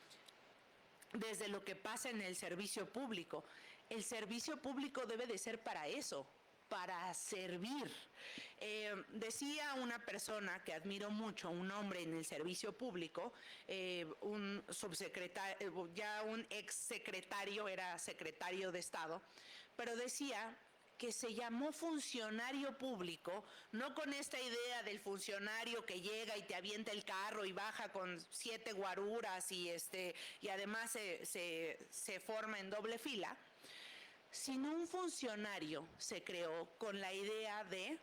lo que pasa en el servicio público. El servicio público debe de ser para eso, para servir. Decía una persona que admiro mucho, un hombre en el servicio público, un subsecretario, ya un ex secretario, era secretario de Estado, pero decía que se llamó funcionario público, no con esta idea del funcionario que llega y te avienta el carro y baja con 7 guaruras y además se forma en doble fila, sino un funcionario se creó con la idea de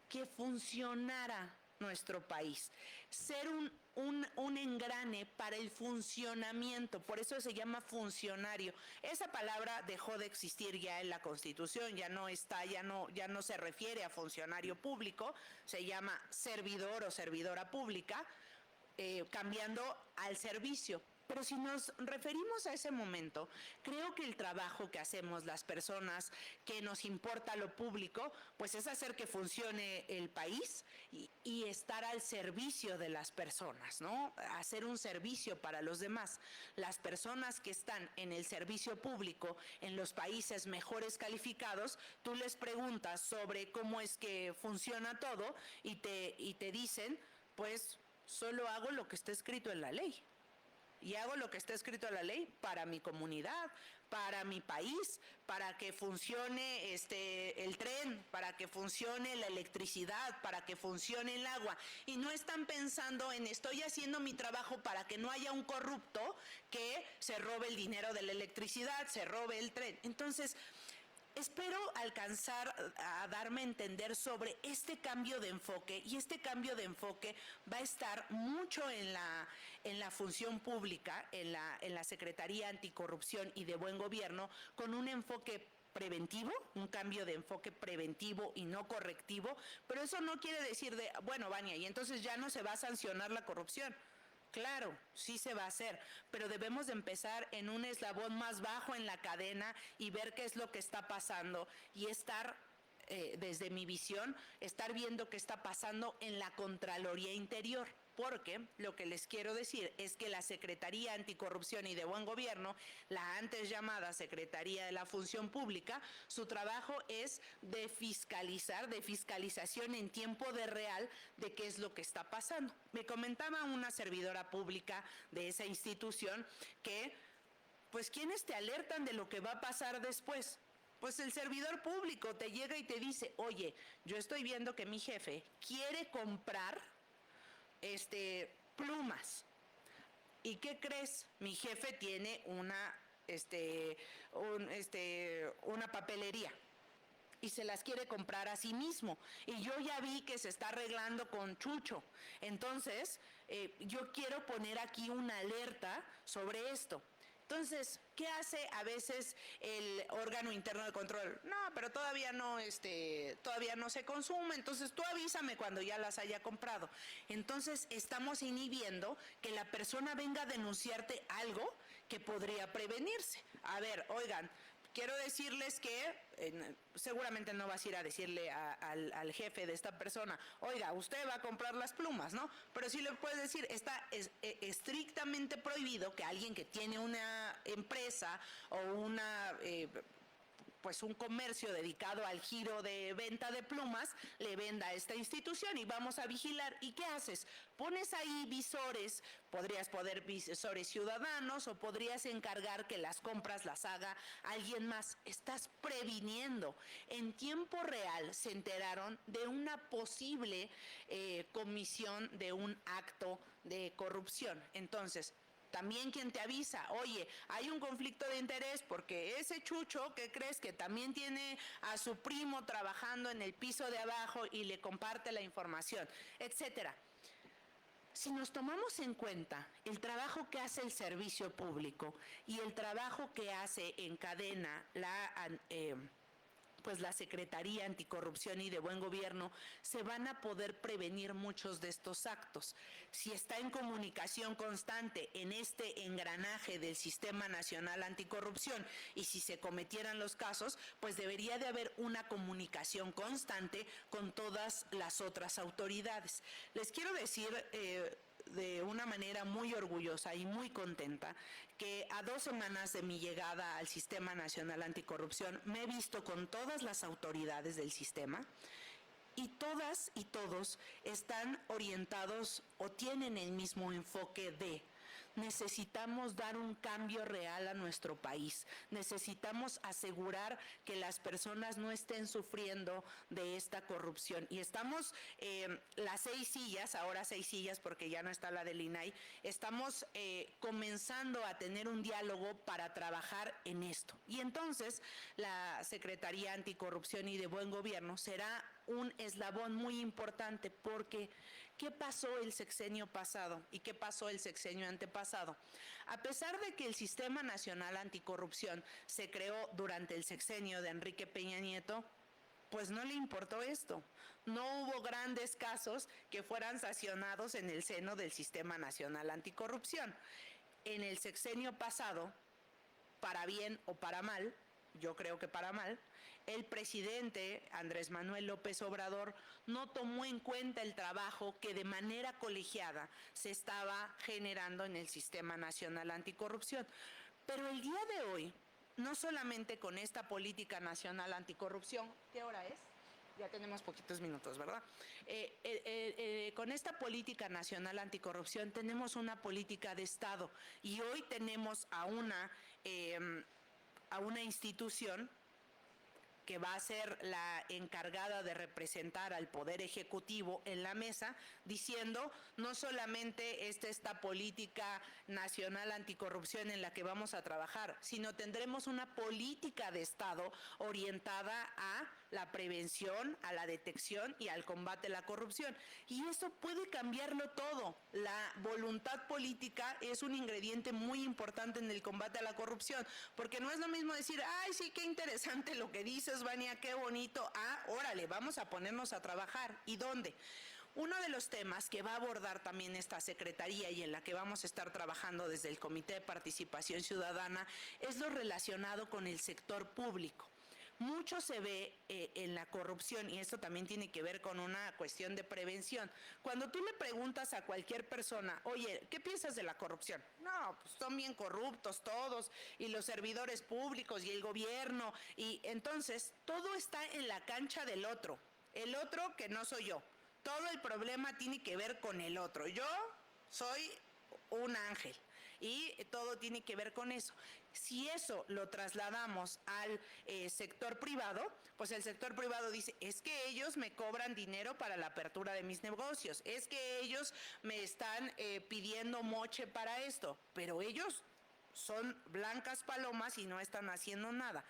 que funcionara nuestro país, ser un engrane para el funcionamiento, por eso se llama funcionario. Esa palabra dejó de existir ya en la Constitución, ya no está, ya no se refiere a funcionario público, se llama servidor o servidora pública, cambiando al servicio. Pero si nos referimos a ese momento, creo que el trabajo que hacemos las personas que nos importa lo público, pues es hacer que funcione el país y estar al servicio de las personas, ¿no? Hacer un servicio para los demás. Las personas que están en el servicio público, en los países mejores calificados, tú les preguntas sobre cómo es que funciona todo y te dicen, pues solo hago lo que está escrito en la ley. Y hago lo que está escrito en la ley para mi comunidad, para mi país, para que funcione el tren, para que funcione la electricidad, para que funcione el agua. Y no están pensando en estoy haciendo mi trabajo para que no haya un corrupto que se robe el dinero de la electricidad, se robe el tren. Entonces, espero alcanzar a darme a entender sobre este cambio de enfoque, y este cambio de enfoque va a estar mucho en la función pública, en la Secretaría Anticorrupción y de Buen Gobierno, con un enfoque preventivo, un cambio de enfoque preventivo y no correctivo, pero eso no quiere decir bueno, Vania, y entonces ya no se va a sancionar la corrupción. Claro, sí se va a hacer, pero debemos de empezar en un eslabón más bajo en la cadena y ver qué es lo que está pasando y estar, desde mi visión, estar viendo qué está pasando en la Contraloría Interior. Porque lo que les quiero decir es que la Secretaría Anticorrupción y de Buen Gobierno, la antes llamada Secretaría de la Función Pública, su trabajo es de fiscalizar, de fiscalización en tiempo de real de qué es lo que está pasando. Me comentaba una servidora pública de esa institución que, pues, ¿quiénes te alertan de lo que va a pasar después? Pues el servidor público te llega y te dice, oye, yo estoy viendo que mi jefe quiere comprar plumas. ¿Y qué crees? Mi jefe tiene una papelería y se las quiere comprar a sí mismo. Y yo ya vi que se está arreglando con Chucho. Entonces, yo quiero poner aquí una alerta sobre esto. Entonces, ¿qué hace a veces el órgano interno de control? No, pero todavía no se consume, entonces tú avísame cuando ya las haya comprado. Entonces, estamos inhibiendo que la persona venga a denunciarte algo que podría prevenirse. A ver, oigan, quiero decirles que seguramente no vas a ir a decirle al jefe de esta persona, oiga, usted va a comprar las plumas, ¿no? Pero sí le puedes decir, está estrictamente prohibido que alguien que tiene una empresa o pues un comercio dedicado al giro de venta de plumas, le venda a esta institución y vamos a vigilar. ¿Y qué haces? Pones ahí visores, podrías poner visores ciudadanos o podrías encargar que las compras las haga alguien más. Estás previniendo. En tiempo real se enteraron de una posible comisión de un acto de corrupción. Entonces, también quien te avisa, oye, hay un conflicto de interés porque ese Chucho, ¿qué crees? Que también tiene a su primo trabajando en el piso de abajo y le comparte la información, etcétera. Si nos tomamos en cuenta el trabajo que hace el servicio público y el trabajo que hace en cadena la Secretaría Anticorrupción y de Buen Gobierno, se van a poder prevenir muchos de estos actos. Si está en comunicación constante en este engranaje del Sistema Nacional Anticorrupción y si se cometieran los casos, pues debería de haber una comunicación constante con todas las otras autoridades. Les quiero decir de una manera muy orgullosa y muy contenta que a 2 semanas de mi llegada al Sistema Nacional Anticorrupción me he visto con todas las autoridades del sistema y todas y todos están orientados o tienen el mismo enfoque de necesitamos dar un cambio real a nuestro país. Necesitamos asegurar que las personas no estén sufriendo de esta corrupción. Y estamos, las 6 sillas, ahora 6 sillas porque ya no está la del INAI, estamos comenzando a tener un diálogo para trabajar en esto. Y entonces la Secretaría Anticorrupción y de Buen Gobierno será un eslabón muy importante, porque ¿qué pasó el sexenio pasado y qué pasó el sexenio antepasado? A pesar de que el Sistema Nacional Anticorrupción se creó durante el sexenio de Enrique Peña Nieto, pues no le importó esto. No hubo grandes casos que fueran sancionados en el seno del Sistema Nacional Anticorrupción. En el sexenio pasado, para bien o para mal, yo creo que para mal, el presidente Andrés Manuel López Obrador no tomó en cuenta el trabajo que de manera colegiada se estaba generando en el Sistema Nacional Anticorrupción. Pero el día de hoy, no solamente con esta política nacional anticorrupción, ¿qué hora es? Ya tenemos poquitos minutos, ¿verdad? Con esta política nacional anticorrupción tenemos una política de Estado y hoy tenemos a una institución que va a ser la encargada de representar al Poder Ejecutivo en la mesa, diciendo no solamente esta política nacional anticorrupción en la que vamos a trabajar, sino tendremos una política de Estado orientada a la prevención, a la detección y al combate a la corrupción. Y eso puede cambiarlo todo. La voluntad política es un ingrediente muy importante en el combate a la corrupción, porque no es lo mismo decir, ay, sí, qué interesante lo que dices, Vania, qué bonito. Ah, órale, vamos a ponernos a trabajar. ¿Y dónde? Uno de los temas que va a abordar también esta Secretaría y en la que vamos a estar trabajando desde el Comité de Participación Ciudadana es lo relacionado con el sector público. Mucho se ve en la corrupción, y esto también tiene que ver con una cuestión de prevención. Cuando tú le preguntas a cualquier persona, oye, ¿qué piensas de la corrupción? No, pues son bien corruptos todos, y los servidores públicos y el gobierno, y entonces todo está en la cancha del otro. El otro que no soy yo. Todo el problema tiene que ver con el otro. Yo soy un ángel. Y todo tiene que ver con eso. Si eso lo trasladamos al sector privado, pues el sector privado dice, es que ellos me cobran dinero para la apertura de mis negocios, es que ellos me están pidiendo moche para esto, pero ellos son blancas palomas y no están haciendo nada.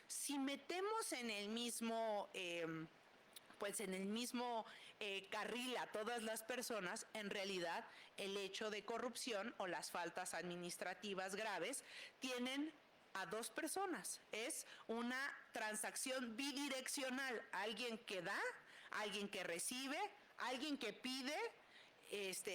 Si metemos en el mismo... carril a todas las personas, en realidad el hecho de corrupción o las faltas administrativas graves tienen a dos personas. Es una transacción bidireccional, alguien que da, alguien que recibe, alguien que pide,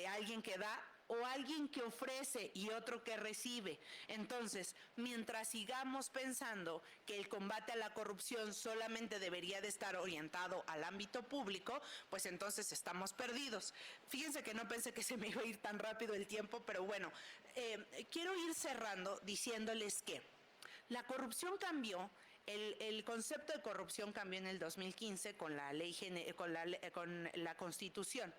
alguien que da o alguien que ofrece y otro que recibe. Entonces, mientras sigamos pensando que el combate a la corrupción solamente debería de estar orientado al ámbito público, pues entonces estamos perdidos. Fíjense que no pensé que se me iba a ir tan rápido el tiempo, pero bueno, quiero ir cerrando diciéndoles que la corrupción cambió. El concepto de corrupción cambió en el 2015 con la ley, con la Constitución.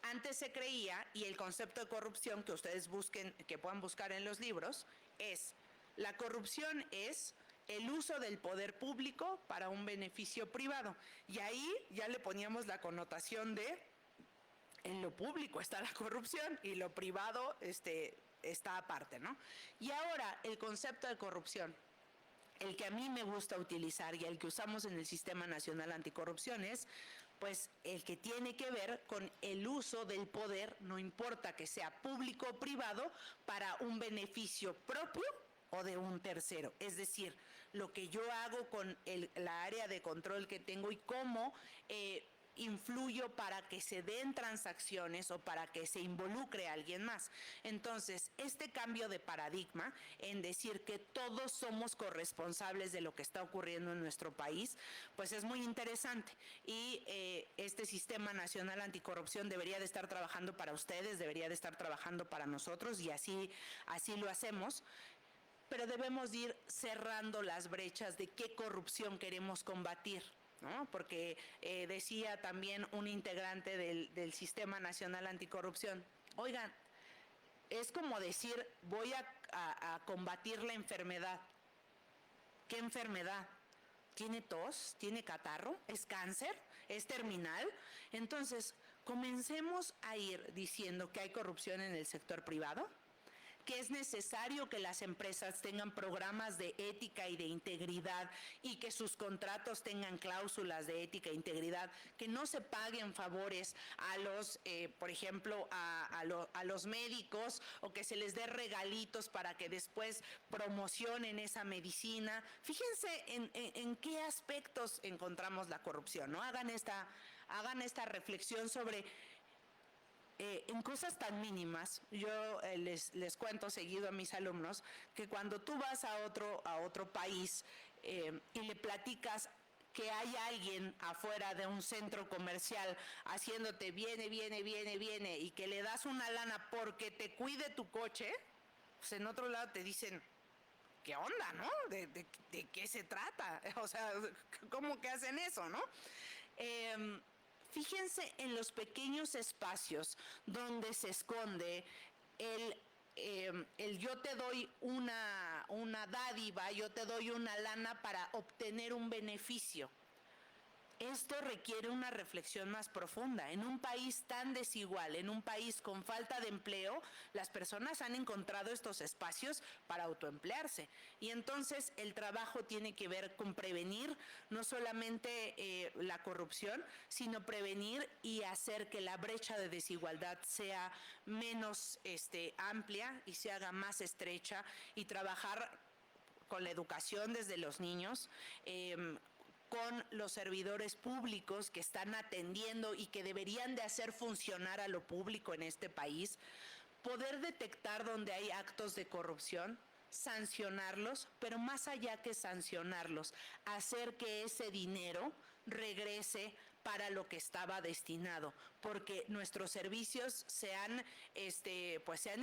Antes se creía, y el concepto de corrupción que ustedes busquen, que puedan buscar en los libros, es, la corrupción es el uso del poder público para un beneficio privado. Y ahí ya le poníamos la connotación de, en lo público está la corrupción y lo privado está aparte, ¿no? Y ahora el concepto de corrupción, el que a mí me gusta utilizar y el que usamos en el Sistema Nacional Anticorrupción es, pues, el que tiene que ver con el uso del poder, no importa que sea público o privado, para un beneficio propio o de un tercero. Es decir, lo que yo hago con la área de control que tengo y cómo influyo para que se den transacciones o para que se involucre a alguien más. Entonces, este cambio de paradigma en decir que todos somos corresponsables de lo que está ocurriendo en nuestro país, pues es muy interesante. Y este Sistema Nacional Anticorrupción debería de estar trabajando para ustedes, debería de estar trabajando para nosotros, y así lo hacemos. Pero debemos ir cerrando las brechas de qué corrupción queremos combatir, ¿no? Porque decía también un integrante del Sistema Nacional Anticorrupción, oigan, es como decir, voy a combatir la enfermedad. ¿Qué enfermedad? ¿Tiene tos? ¿Tiene catarro? ¿Es cáncer? ¿Es terminal? Entonces, comencemos a ir diciendo que hay corrupción en el sector privado, que es necesario que las empresas tengan programas de ética y de integridad y que sus contratos tengan cláusulas de ética e integridad, que no se paguen favores a los, por ejemplo, a los médicos, o que se les dé regalitos para que después promocionen esa medicina. Fíjense en qué aspectos encontramos la corrupción, ¿no? Hagan esta reflexión sobre en cosas tan mínimas. Yo les cuento seguido a mis alumnos que cuando tú vas a otro país y le platicas que hay alguien afuera de un centro comercial haciéndote viene, y que le das una lana porque te cuide tu coche, pues en otro lado te dicen, ¿qué onda, no? ¿De qué se trata? O sea, ¿cómo que hacen eso, no? Fíjense en los pequeños espacios donde se esconde el yo te doy una dádiva, yo te doy una lana para obtener un beneficio. Esto requiere una reflexión más profunda. En un país tan desigual, en un país con falta de empleo, las personas han encontrado estos espacios para autoemplearse. Y entonces el trabajo tiene que ver con prevenir no solamente la corrupción, sino prevenir y hacer que la brecha de desigualdad sea menos amplia y se haga más estrecha, y trabajar con la educación desde los niños, con los servidores públicos que están atendiendo y que deberían de hacer funcionar a lo público en este país, poder detectar donde hay actos de corrupción, sancionarlos, pero más allá que sancionarlos, hacer que ese dinero regrese para lo que estaba destinado, porque nuestros servicios se han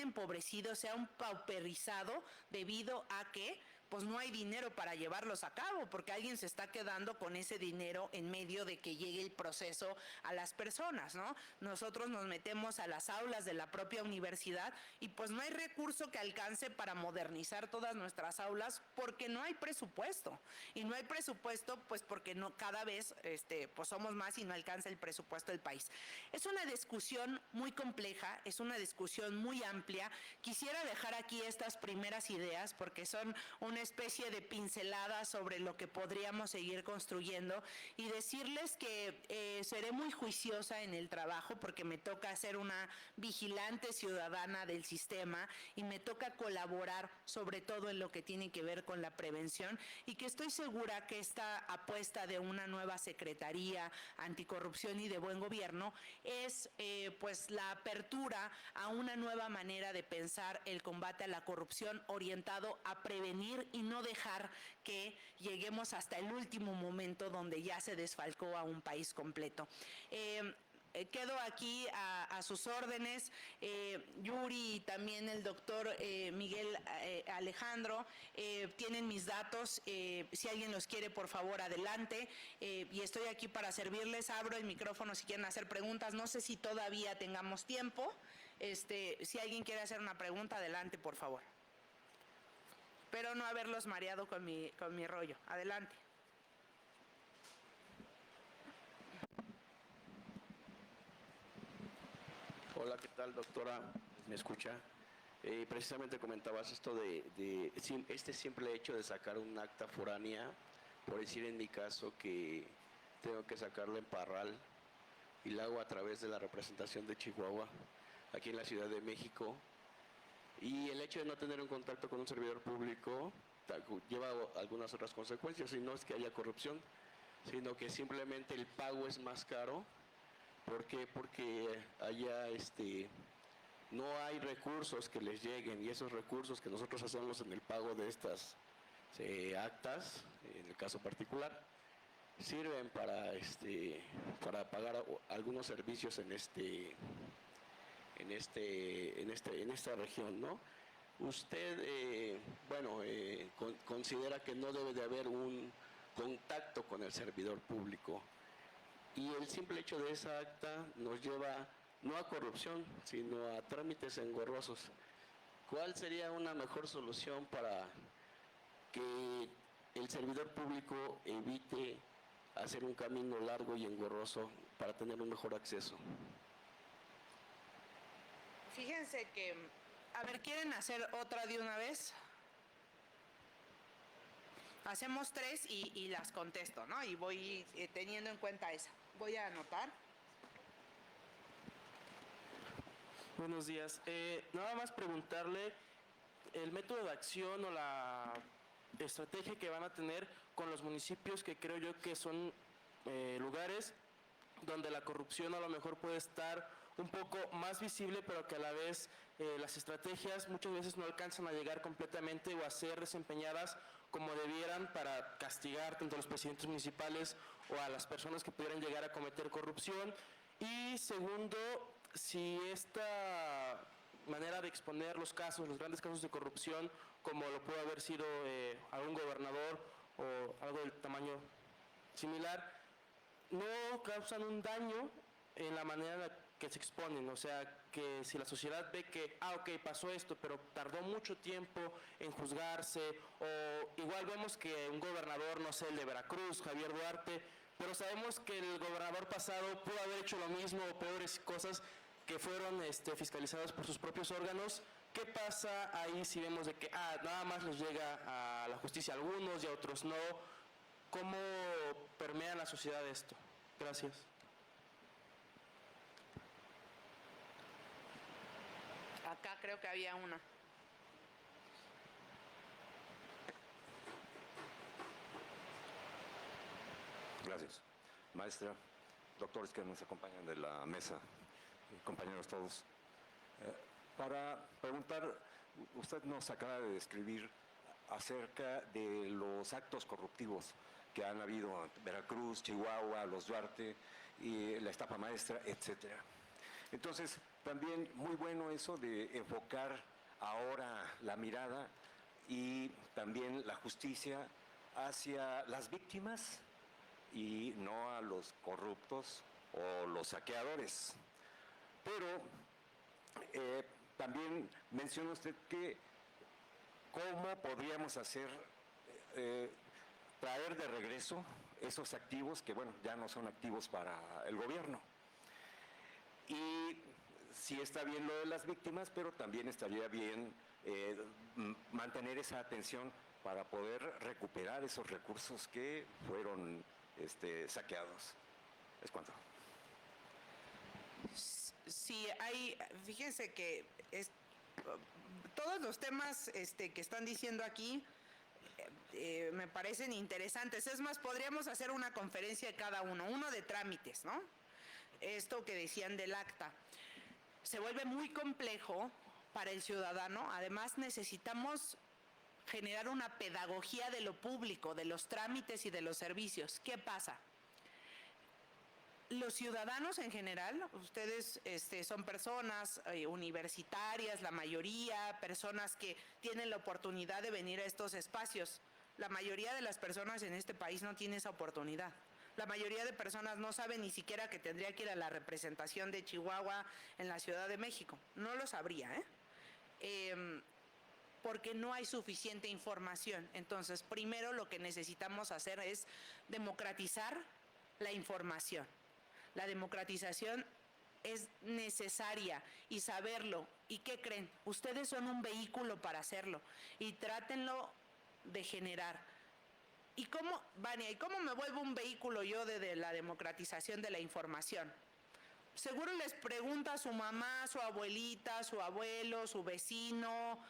empobrecido, se han pauperizado debido a que pues no hay dinero para llevarlos a cabo, porque alguien se está quedando con ese dinero en medio de que llegue el proceso a las personas, ¿no? Nosotros nos metemos a las aulas de la propia universidad y pues no hay recurso que alcance para modernizar todas nuestras aulas, porque no hay presupuesto. Y no hay presupuesto pues porque no, cada vez pues somos más y no alcanza el presupuesto del país. Es una discusión muy compleja, es una discusión muy amplia. Quisiera dejar aquí estas primeras ideas porque son una especie de pincelada sobre lo que podríamos seguir construyendo, y decirles que seré muy juiciosa en el trabajo porque me toca ser una vigilante ciudadana del sistema y me toca colaborar sobre todo en lo que tiene que ver con la prevención, y que estoy segura que esta apuesta de una nueva Secretaría Anticorrupción y de Buen Gobierno es pues la apertura a una nueva manera de pensar el combate a la corrupción, orientado a prevenir y no dejar que lleguemos hasta el último momento donde ya se desfalcó a un país completo. Quedo aquí a sus órdenes. Yuri y también el doctor Miguel Alejandro tienen mis datos. Si alguien los quiere, por favor, adelante. Y estoy aquí para servirles. Abro el micrófono si quieren hacer preguntas. No sé si todavía tengamos tiempo. Si alguien quiere hacer una pregunta, adelante, por favor. Espero no haberlos mareado con mi rollo. Adelante. Hola, ¿qué tal, doctora? ¿Me escucha? Precisamente comentabas esto de este simple hecho de sacar un acta foránea, por decir en mi caso que tengo que sacarla en Parral y la hago a través de la representación de Chihuahua, aquí en la Ciudad de México. Y el hecho de no tener un contacto con un servidor público lleva algunas otras consecuencias, y no es que haya corrupción, sino que simplemente el pago es más caro. ¿Por qué? Porque allá no hay recursos que les lleguen, y esos recursos que nosotros hacemos en el pago de estas actas, en el caso particular, sirven para pagar algunos servicios en esta región, ¿no? Usted, considera que no debe de haber un contacto con el servidor público, y el simple hecho de esa acta nos lleva no a corrupción, sino a trámites engorrosos. ¿Cuál sería una mejor solución para que el servidor público evite hacer un camino largo y engorroso para tener un mejor acceso? Fíjense que A ver, ¿quieren hacer otra de una vez? Hacemos 3 y las contesto, ¿no? Y voy teniendo en cuenta esa. Voy a anotar. Buenos días. Nada más preguntarle el método de acción o la estrategia que van a tener con los municipios que creo yo que son lugares donde la corrupción a lo mejor puede estar un poco más visible, pero que a la vez las estrategias muchas veces no alcanzan a llegar completamente o a ser desempeñadas como debieran para castigar tanto a los presidentes municipales o a las personas que pudieran llegar a cometer corrupción. Y segundo, si esta manera de exponer los casos, los grandes casos de corrupción, como lo pudo haber sido algún gobernador o algo del tamaño similar, no causan un daño en la manera en la que se exponen. O sea, que si la sociedad ve que, ok, pasó esto, pero tardó mucho tiempo en juzgarse, o igual vemos que un gobernador, no sé, el de Veracruz, Javier Duarte, pero sabemos que el gobernador pasado pudo haber hecho lo mismo o peores cosas que fueron fiscalizadas por sus propios órganos. ¿Qué pasa ahí si vemos de que nada más les llega a la justicia a algunos y a otros no? ¿Cómo permea la sociedad esto? Gracias. Acá creo que había una. Gracias. Maestra, doctores que nos acompañan de la mesa, compañeros todos. Para preguntar, usted nos acaba de describir acerca de los actos corruptivos que han habido en Veracruz, Chihuahua, los Duarte y la estafa maestra, etcétera. Entonces, también muy bueno eso de enfocar ahora la mirada y también la justicia hacia las víctimas y no a los corruptos o los saqueadores. Pero también menciona usted que cómo podríamos hacer, traer de regreso esos activos que, bueno, ya no son activos para el gobierno. Y sí está bien lo de las víctimas, pero también estaría bien mantener esa atención para poder recuperar esos recursos que fueron saqueados. Es cuanto. Sí, fíjense que todos los temas que están diciendo aquí me parecen interesantes. Es más, podríamos hacer una conferencia de cada uno de trámites, ¿no? Esto que decían del acta. Se vuelve muy complejo para el ciudadano. Además, necesitamos generar una pedagogía de lo público, de los trámites y de los servicios. ¿Qué pasa? Los ciudadanos en general, ustedes son personas universitarias, la mayoría, personas que tienen la oportunidad de venir a estos espacios. La mayoría de las personas en este país no tiene esa oportunidad. La mayoría de personas no saben ni siquiera que tendría que ir a la representación de Chihuahua en la Ciudad de México. No lo sabría, porque no hay suficiente información. Entonces, primero lo que necesitamos hacer es democratizar la información. La democratización es necesaria y saberlo. ¿Y qué creen? Ustedes son un vehículo para hacerlo y trátenlo de generar. ¿Y cómo, Vania, me vuelvo un vehículo yo de la democratización de la información? Seguro les pregunta a su mamá, su abuelita, su abuelo, su vecino.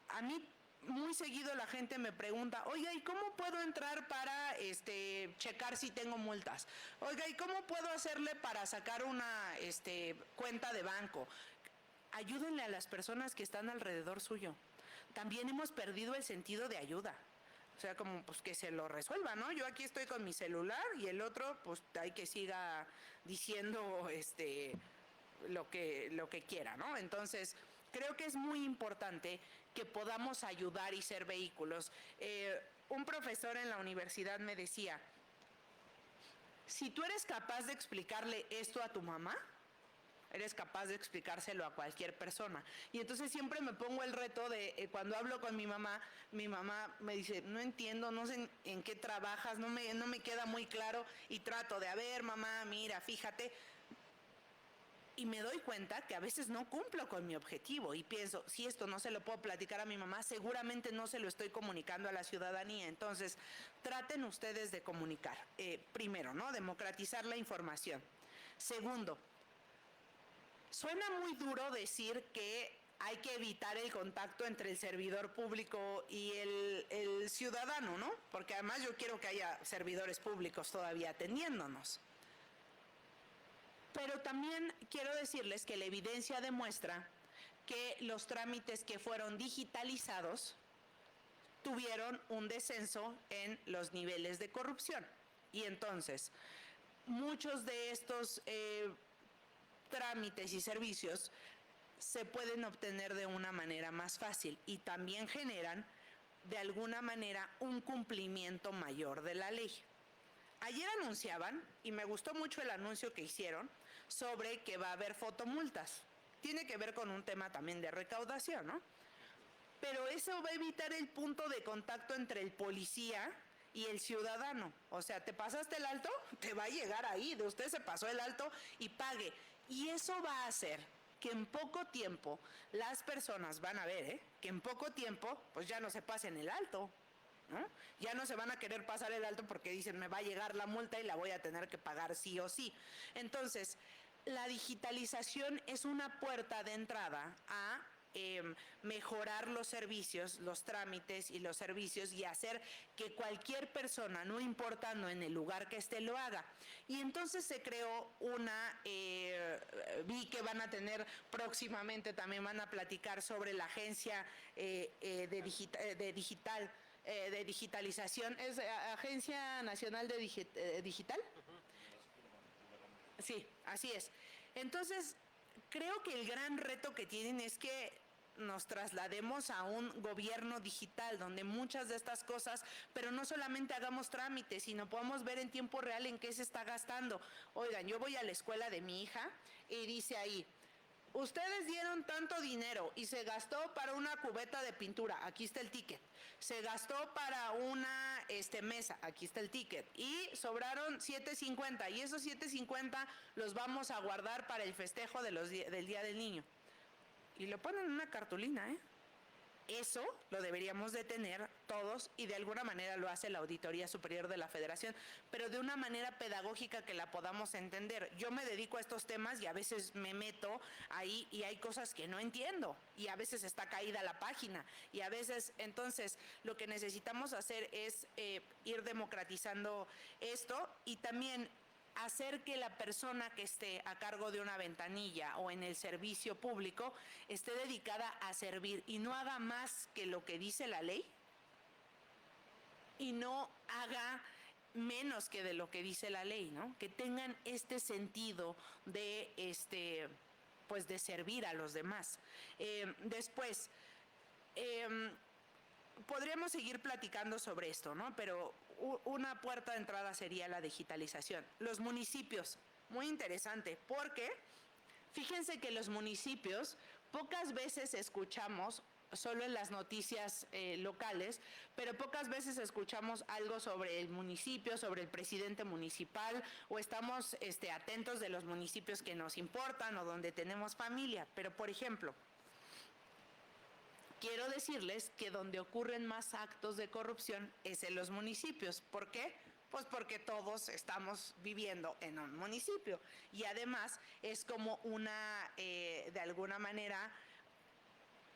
A mí muy seguido la gente me pregunta, oiga, ¿y cómo puedo entrar para checar si tengo multas? Oiga, ¿y cómo puedo hacerle para sacar una cuenta de banco? Ayúdenle a las personas que están alrededor suyo. También hemos perdido el sentido de ayuda. O sea, como pues que se lo resuelva, ¿no? Yo aquí estoy con mi celular y el otro, pues hay que siga diciendo lo que quiera, ¿no? Entonces, creo que es muy importante que podamos ayudar y ser vehículos. Un profesor en la universidad me decía, si tú eres capaz de explicarle esto a tu mamá, eres capaz de explicárselo a cualquier persona. Y entonces siempre me pongo el reto de, cuando hablo con mi mamá me dice, no entiendo, no sé en qué trabajas, no me queda muy claro, y trato de, a ver, mamá, mira, fíjate. y me doy cuenta que a veces no cumplo con mi objetivo y pienso, si esto no se lo puedo platicar a mi mamá, seguramente no se lo estoy comunicando a la ciudadanía. Entonces, traten ustedes de comunicar. Primero, ¿no? Democratizar la información. Segundo, suena muy duro decir que hay que evitar el contacto entre el servidor público y el ciudadano, ¿no? Porque además yo quiero que haya servidores públicos todavía atendiéndonos. Pero también quiero decirles que la evidencia demuestra que los trámites que fueron digitalizados tuvieron un descenso en los niveles de corrupción. Y entonces, muchos de estos trámites y servicios se pueden obtener de una manera más fácil y también generan, de alguna manera, un cumplimiento mayor de la ley. Ayer anunciaban, y me gustó mucho el anuncio que hicieron, sobre que va a haber fotomultas. Tiene que ver con un tema también de recaudación, ¿no? Pero eso va a evitar el punto de contacto entre el policía y el ciudadano. O sea, ¿te pasaste el alto? Te va a llegar ahí, de usted se pasó el alto y pague. Y eso va a hacer que en poco tiempo las personas van a ver, que en poco tiempo pues ya no se pasen el alto, ¿no? Ya no se van a querer pasar el alto porque dicen me va a llegar la multa y la voy a tener que pagar sí o sí. Entonces, la digitalización es una puerta de entrada a mejorar los servicios, los trámites y los servicios y hacer que cualquier persona, no importando en el lugar que esté, lo haga. Y entonces se creó vi que van a tener próximamente, también van a platicar sobre la agencia de digitalización, ¿es Agencia Nacional de Digital? Sí, así es. Entonces, creo que el gran reto que tienen es que nos traslademos a un gobierno digital donde muchas de estas cosas, pero no solamente hagamos trámites, sino podamos ver en tiempo real en qué se está gastando. Oigan, yo voy a la escuela de mi hija y dice ahí, ustedes dieron tanto dinero y se gastó para una cubeta de pintura, aquí está el ticket. Se gastó para una mesa, aquí está el ticket. Y sobraron $7.50 y esos $7.50 los vamos a guardar para el festejo de del Día del Niño. Y lo ponen en una cartulina, Eso lo deberíamos de tener todos y de alguna manera lo hace la Auditoría Superior de la Federación, pero de una manera pedagógica que la podamos entender. Yo me dedico a estos temas y a veces me meto ahí y hay cosas que no entiendo y a veces está caída la página y a veces, entonces, lo que necesitamos hacer es ir democratizando esto y también hacer que la persona que esté a cargo de una ventanilla o en el servicio público esté dedicada a servir y no haga más que lo que dice la ley y no haga menos que de lo que dice la ley, ¿no? Que tengan este sentido de pues de servir a los demás. Después, podríamos seguir platicando sobre esto, ¿no? Pero una puerta de entrada sería la digitalización. Los municipios, muy interesante, porque fíjense que los municipios pocas veces escuchamos, solo en las noticias locales, pero pocas veces escuchamos algo sobre el municipio, sobre el presidente municipal, o estamos atentos de los municipios que nos importan o donde tenemos familia. Pero, por ejemplo, quiero decirles que donde ocurren más actos de corrupción es en los municipios. ¿Por qué? Pues porque todos estamos viviendo en un municipio y además es como de alguna manera,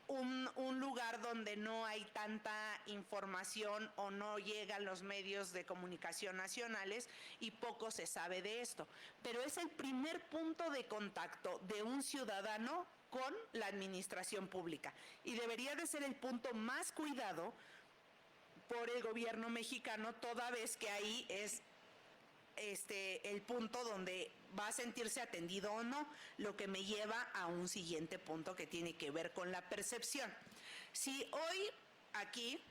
un lugar donde no hay tanta información o no llegan los medios de comunicación nacionales y poco se sabe de esto. Pero es el primer punto de contacto de un ciudadano con la administración pública y debería de ser el punto más cuidado por el gobierno mexicano, toda vez que ahí es el punto donde va a sentirse atendido o no, lo que me lleva a un siguiente punto que tiene que ver con la percepción. Si hoy aquí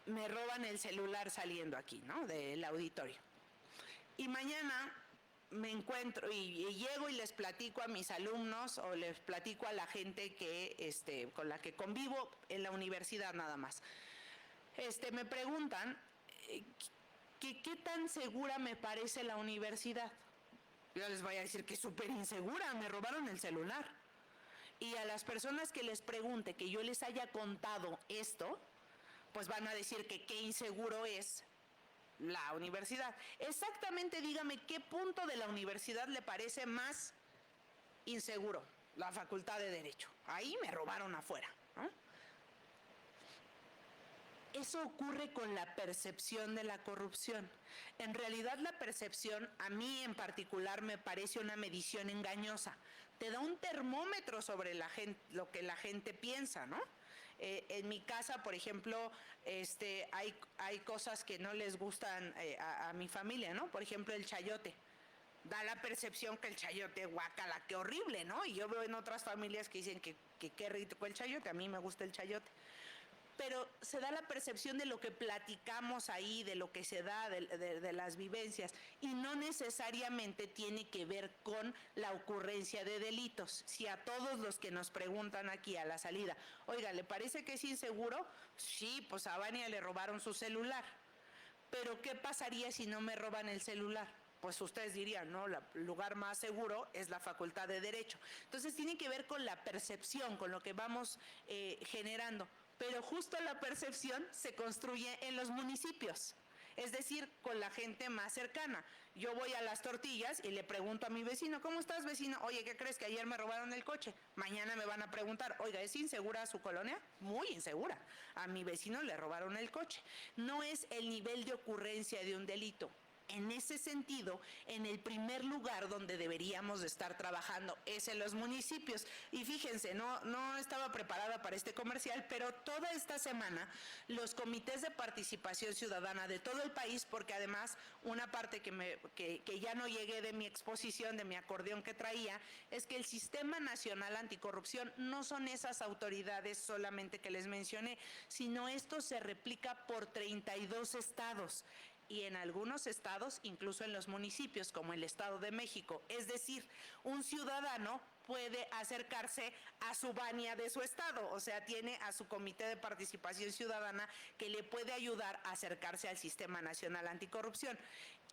me roban el celular saliendo aquí, ¿no?, del auditorio, y mañana me encuentro y llego y les platico a mis alumnos o les platico a la gente que con la que convivo en la universidad nada más, me preguntan qué tan segura me parece la universidad. Yo les voy a decir que es súper insegura, me robaron el celular. Y a las personas que les pregunte que yo les haya contado esto, pues van a decir que qué inseguro es la universidad. Exactamente, dígame qué punto de la universidad le parece más inseguro. La Facultad de Derecho. Ahí me robaron afuera, ¿no? Eso ocurre con la percepción de la corrupción. En realidad la percepción, a mí en particular, me parece una medición engañosa. Te da un termómetro sobre la gente, lo que la gente piensa, ¿no? En mi casa, por ejemplo, hay cosas que no les gustan a mi familia, ¿no? Por ejemplo, el chayote. Da la percepción que el chayote, guácala, qué horrible, ¿no? Y yo veo en otras familias que dicen que qué rico el chayote, a mí me gusta el chayote. Pero se da la percepción de lo que platicamos ahí, de lo que se da, de las vivencias, y no necesariamente tiene que ver con la ocurrencia de delitos. Si a todos los que nos preguntan aquí a la salida, oiga, ¿le parece que es inseguro? Sí, pues a Vania le robaron su celular. Pero ¿qué pasaría si no me roban el celular? Pues ustedes dirían, ¿no? El lugar más seguro es la Facultad de Derecho. Entonces tiene que ver con la percepción, con lo que vamos generando. Pero justo la percepción se construye en los municipios, es decir, con la gente más cercana. Yo voy a Las Tortillas y le pregunto a mi vecino, ¿cómo estás, vecino? Oye, ¿qué crees? Que ayer me robaron el coche. Mañana me van a preguntar, oiga, ¿es insegura su colonia? Muy insegura. A mi vecino le robaron el coche. No es el nivel de ocurrencia de un delito. En ese sentido, en el primer lugar donde deberíamos de estar trabajando es en los municipios. Y fíjense, no estaba preparada para este comercial, pero toda esta semana los comités de participación ciudadana de todo el país, porque además una parte que ya no llegué de mi exposición, de mi acordeón que traía, es que el Sistema Nacional Anticorrupción no son esas autoridades solamente que les mencioné, sino esto se replica por 32 estados. Y en algunos estados, incluso en los municipios, como el Estado de México. Es decir, un ciudadano puede acercarse a su Vania de su estado, o sea, tiene a su comité de participación ciudadana que le puede ayudar a acercarse al Sistema Nacional Anticorrupción.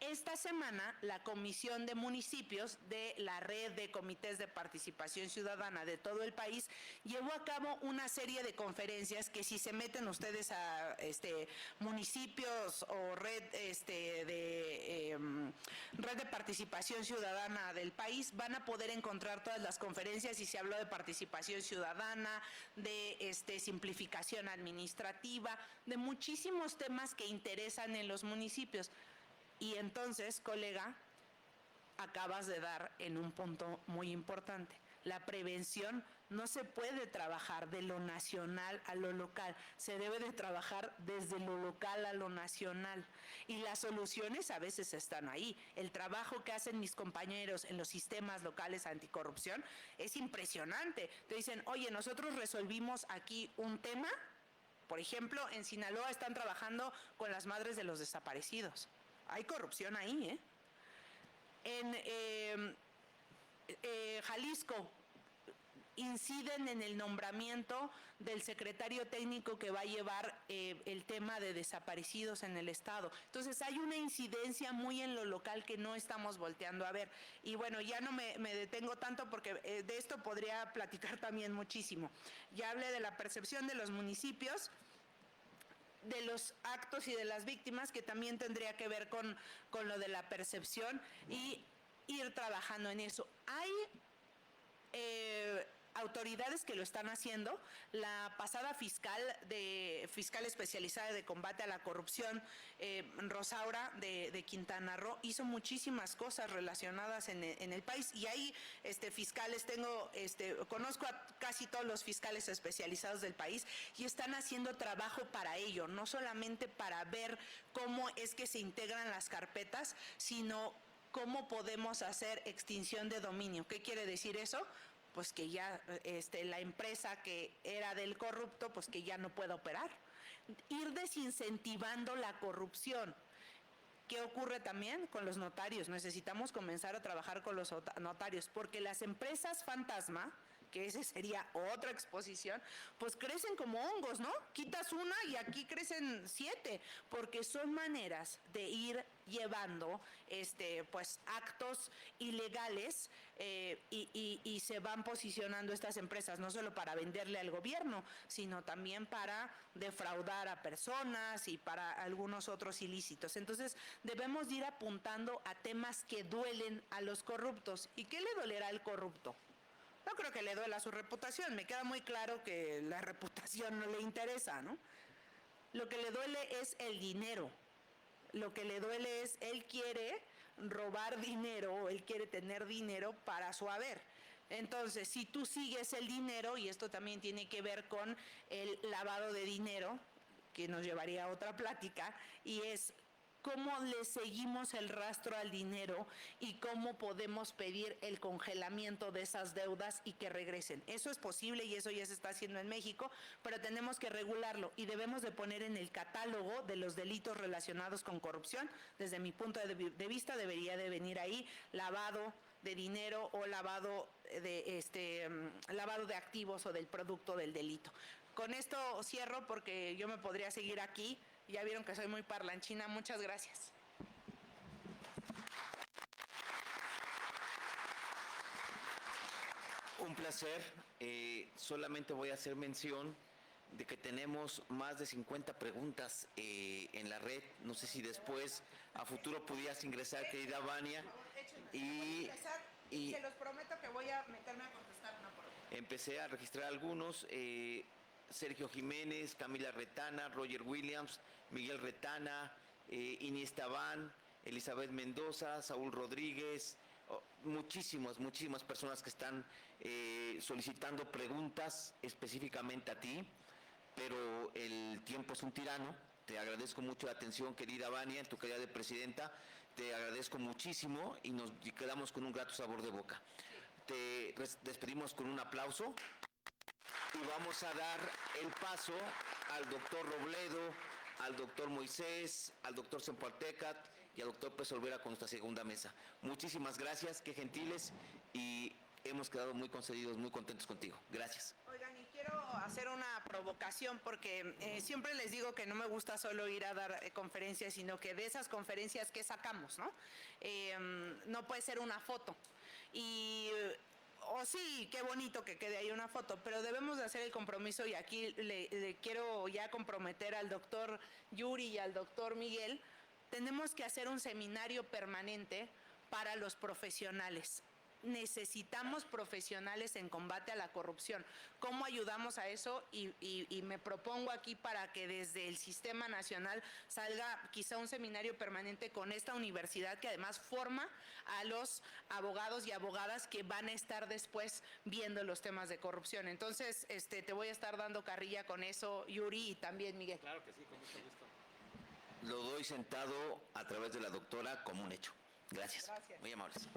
Esta semana, la Comisión de Municipios de la Red de Comités de Participación Ciudadana de todo el país llevó a cabo una serie de conferencias que si se meten ustedes a municipios o red de participación ciudadana del país, van a poder encontrar todas las conferencias y se habló de participación ciudadana, de simplificación administrativa, de muchísimos temas que interesan en los municipios. Y entonces, colega, acabas de dar en un punto muy importante. La prevención no se puede trabajar de lo nacional a lo local, se debe de trabajar desde lo local a lo nacional. Y las soluciones a veces están ahí. El trabajo que hacen mis compañeros en los sistemas locales anticorrupción es impresionante. Te dicen, oye, nosotros resolvimos aquí un tema. Por ejemplo, en Sinaloa están trabajando con las madres de los desaparecidos. Hay corrupción ahí, En Jalisco inciden en el nombramiento del secretario técnico que va a llevar el tema de desaparecidos en el estado. Entonces hay una incidencia muy en lo local que no estamos volteando a ver. Y bueno, ya no me detengo tanto porque de esto podría platicar también muchísimo. Ya hablé de la percepción de los municipios, de los actos y de las víctimas, que también tendría que ver con lo de la percepción y ir trabajando en eso. Hay autoridades que lo están haciendo. La pasada fiscal especializada de combate a la corrupción, Rosaura de Quintana Roo, hizo muchísimas cosas relacionadas en el país, y hay fiscales, conozco a casi todos los fiscales especializados del país y están haciendo trabajo para ello, no solamente para ver cómo es que se integran las carpetas, sino cómo podemos hacer extinción de dominio. ¿Qué quiere decir eso? Pues que ya la empresa que era del corrupto, pues que ya no pueda operar. Ir desincentivando la corrupción. ¿Qué ocurre también con los notarios? Necesitamos comenzar a trabajar con los notarios, porque las empresas fantasma, que ese sería otra exposición, pues crecen como hongos, ¿no? Quitas una y aquí crecen 7, porque son maneras de ir llevando pues actos ilegales y se van posicionando estas empresas no solo para venderle al gobierno, sino también para defraudar a personas y para algunos otros ilícitos. Entonces debemos ir apuntando a temas que duelen a los corruptos. ¿Y qué le dolerá al corrupto? No creo que le duela su reputación, me queda muy claro que la reputación no le interesa, ¿no? Lo que le duele es el dinero. Lo que le duele es, él quiere robar dinero, él quiere tener dinero para su haber. Entonces, si tú sigues el dinero, y esto también tiene que ver con el lavado de dinero, que nos llevaría a otra plática, y es cómo le seguimos el rastro al dinero y cómo podemos pedir el congelamiento de esas deudas y que regresen. Eso es posible y eso ya se está haciendo en México, pero tenemos que regularlo y debemos de poner en el catálogo de los delitos relacionados con corrupción. Desde mi punto de vista debería de venir ahí lavado de dinero o lavado de activos o del producto del delito. Con esto cierro porque yo me podría seguir aquí. Ya vieron que soy muy parlanchina. Muchas gracias. Un placer. Solamente voy a hacer mención de que tenemos más de 50 preguntas en la red. No sé si después, a futuro, pudieras ingresar, querida Vania. Y se los prometo que voy a meterme a contestar una por una. Empecé a registrar algunos. Sergio Jiménez, Camila Retana, Roger Williams, Miguel Retana, Iniesta Van, Elizabeth Mendoza, Saúl Rodríguez, muchísimas personas que están solicitando preguntas específicamente a ti, pero el tiempo es un tirano. Te agradezco mucho la atención, querida Vania, en tu calidad de presidenta. Te agradezco muchísimo y nos quedamos con un grato sabor de boca. Te despedimos con un aplauso. Y vamos a dar el paso al doctor Robledo, al doctor Moisés, al doctor Zempoaltécat y al doctor Pérez Olvera con nuestra segunda mesa. Muchísimas gracias, qué gentiles, y hemos quedado muy concedidos, muy contentos contigo. Gracias. Oigan, y quiero hacer una provocación porque siempre les digo que no me gusta solo ir a dar conferencias, sino que de esas conferencias, ¿qué sacamos, no? No puede ser una foto. Sí, qué bonito que quede ahí una foto, pero debemos de hacer el compromiso y aquí le quiero ya comprometer al doctor Yuri y al doctor Miguel. Tenemos que hacer un seminario permanente para los profesionales. Necesitamos profesionales en combate a la corrupción. ¿Cómo ayudamos a eso? Y me propongo aquí para que desde el Sistema Nacional salga quizá un seminario permanente con esta universidad que además forma a los abogados y abogadas que van a estar después viendo los temas de corrupción. Entonces, te voy a estar dando carrilla con eso, Yuri, y también Miguel. Claro que sí, con mucho gusto. Lo doy sentado a través de la doctora como un hecho. Gracias. Gracias. Muy amables.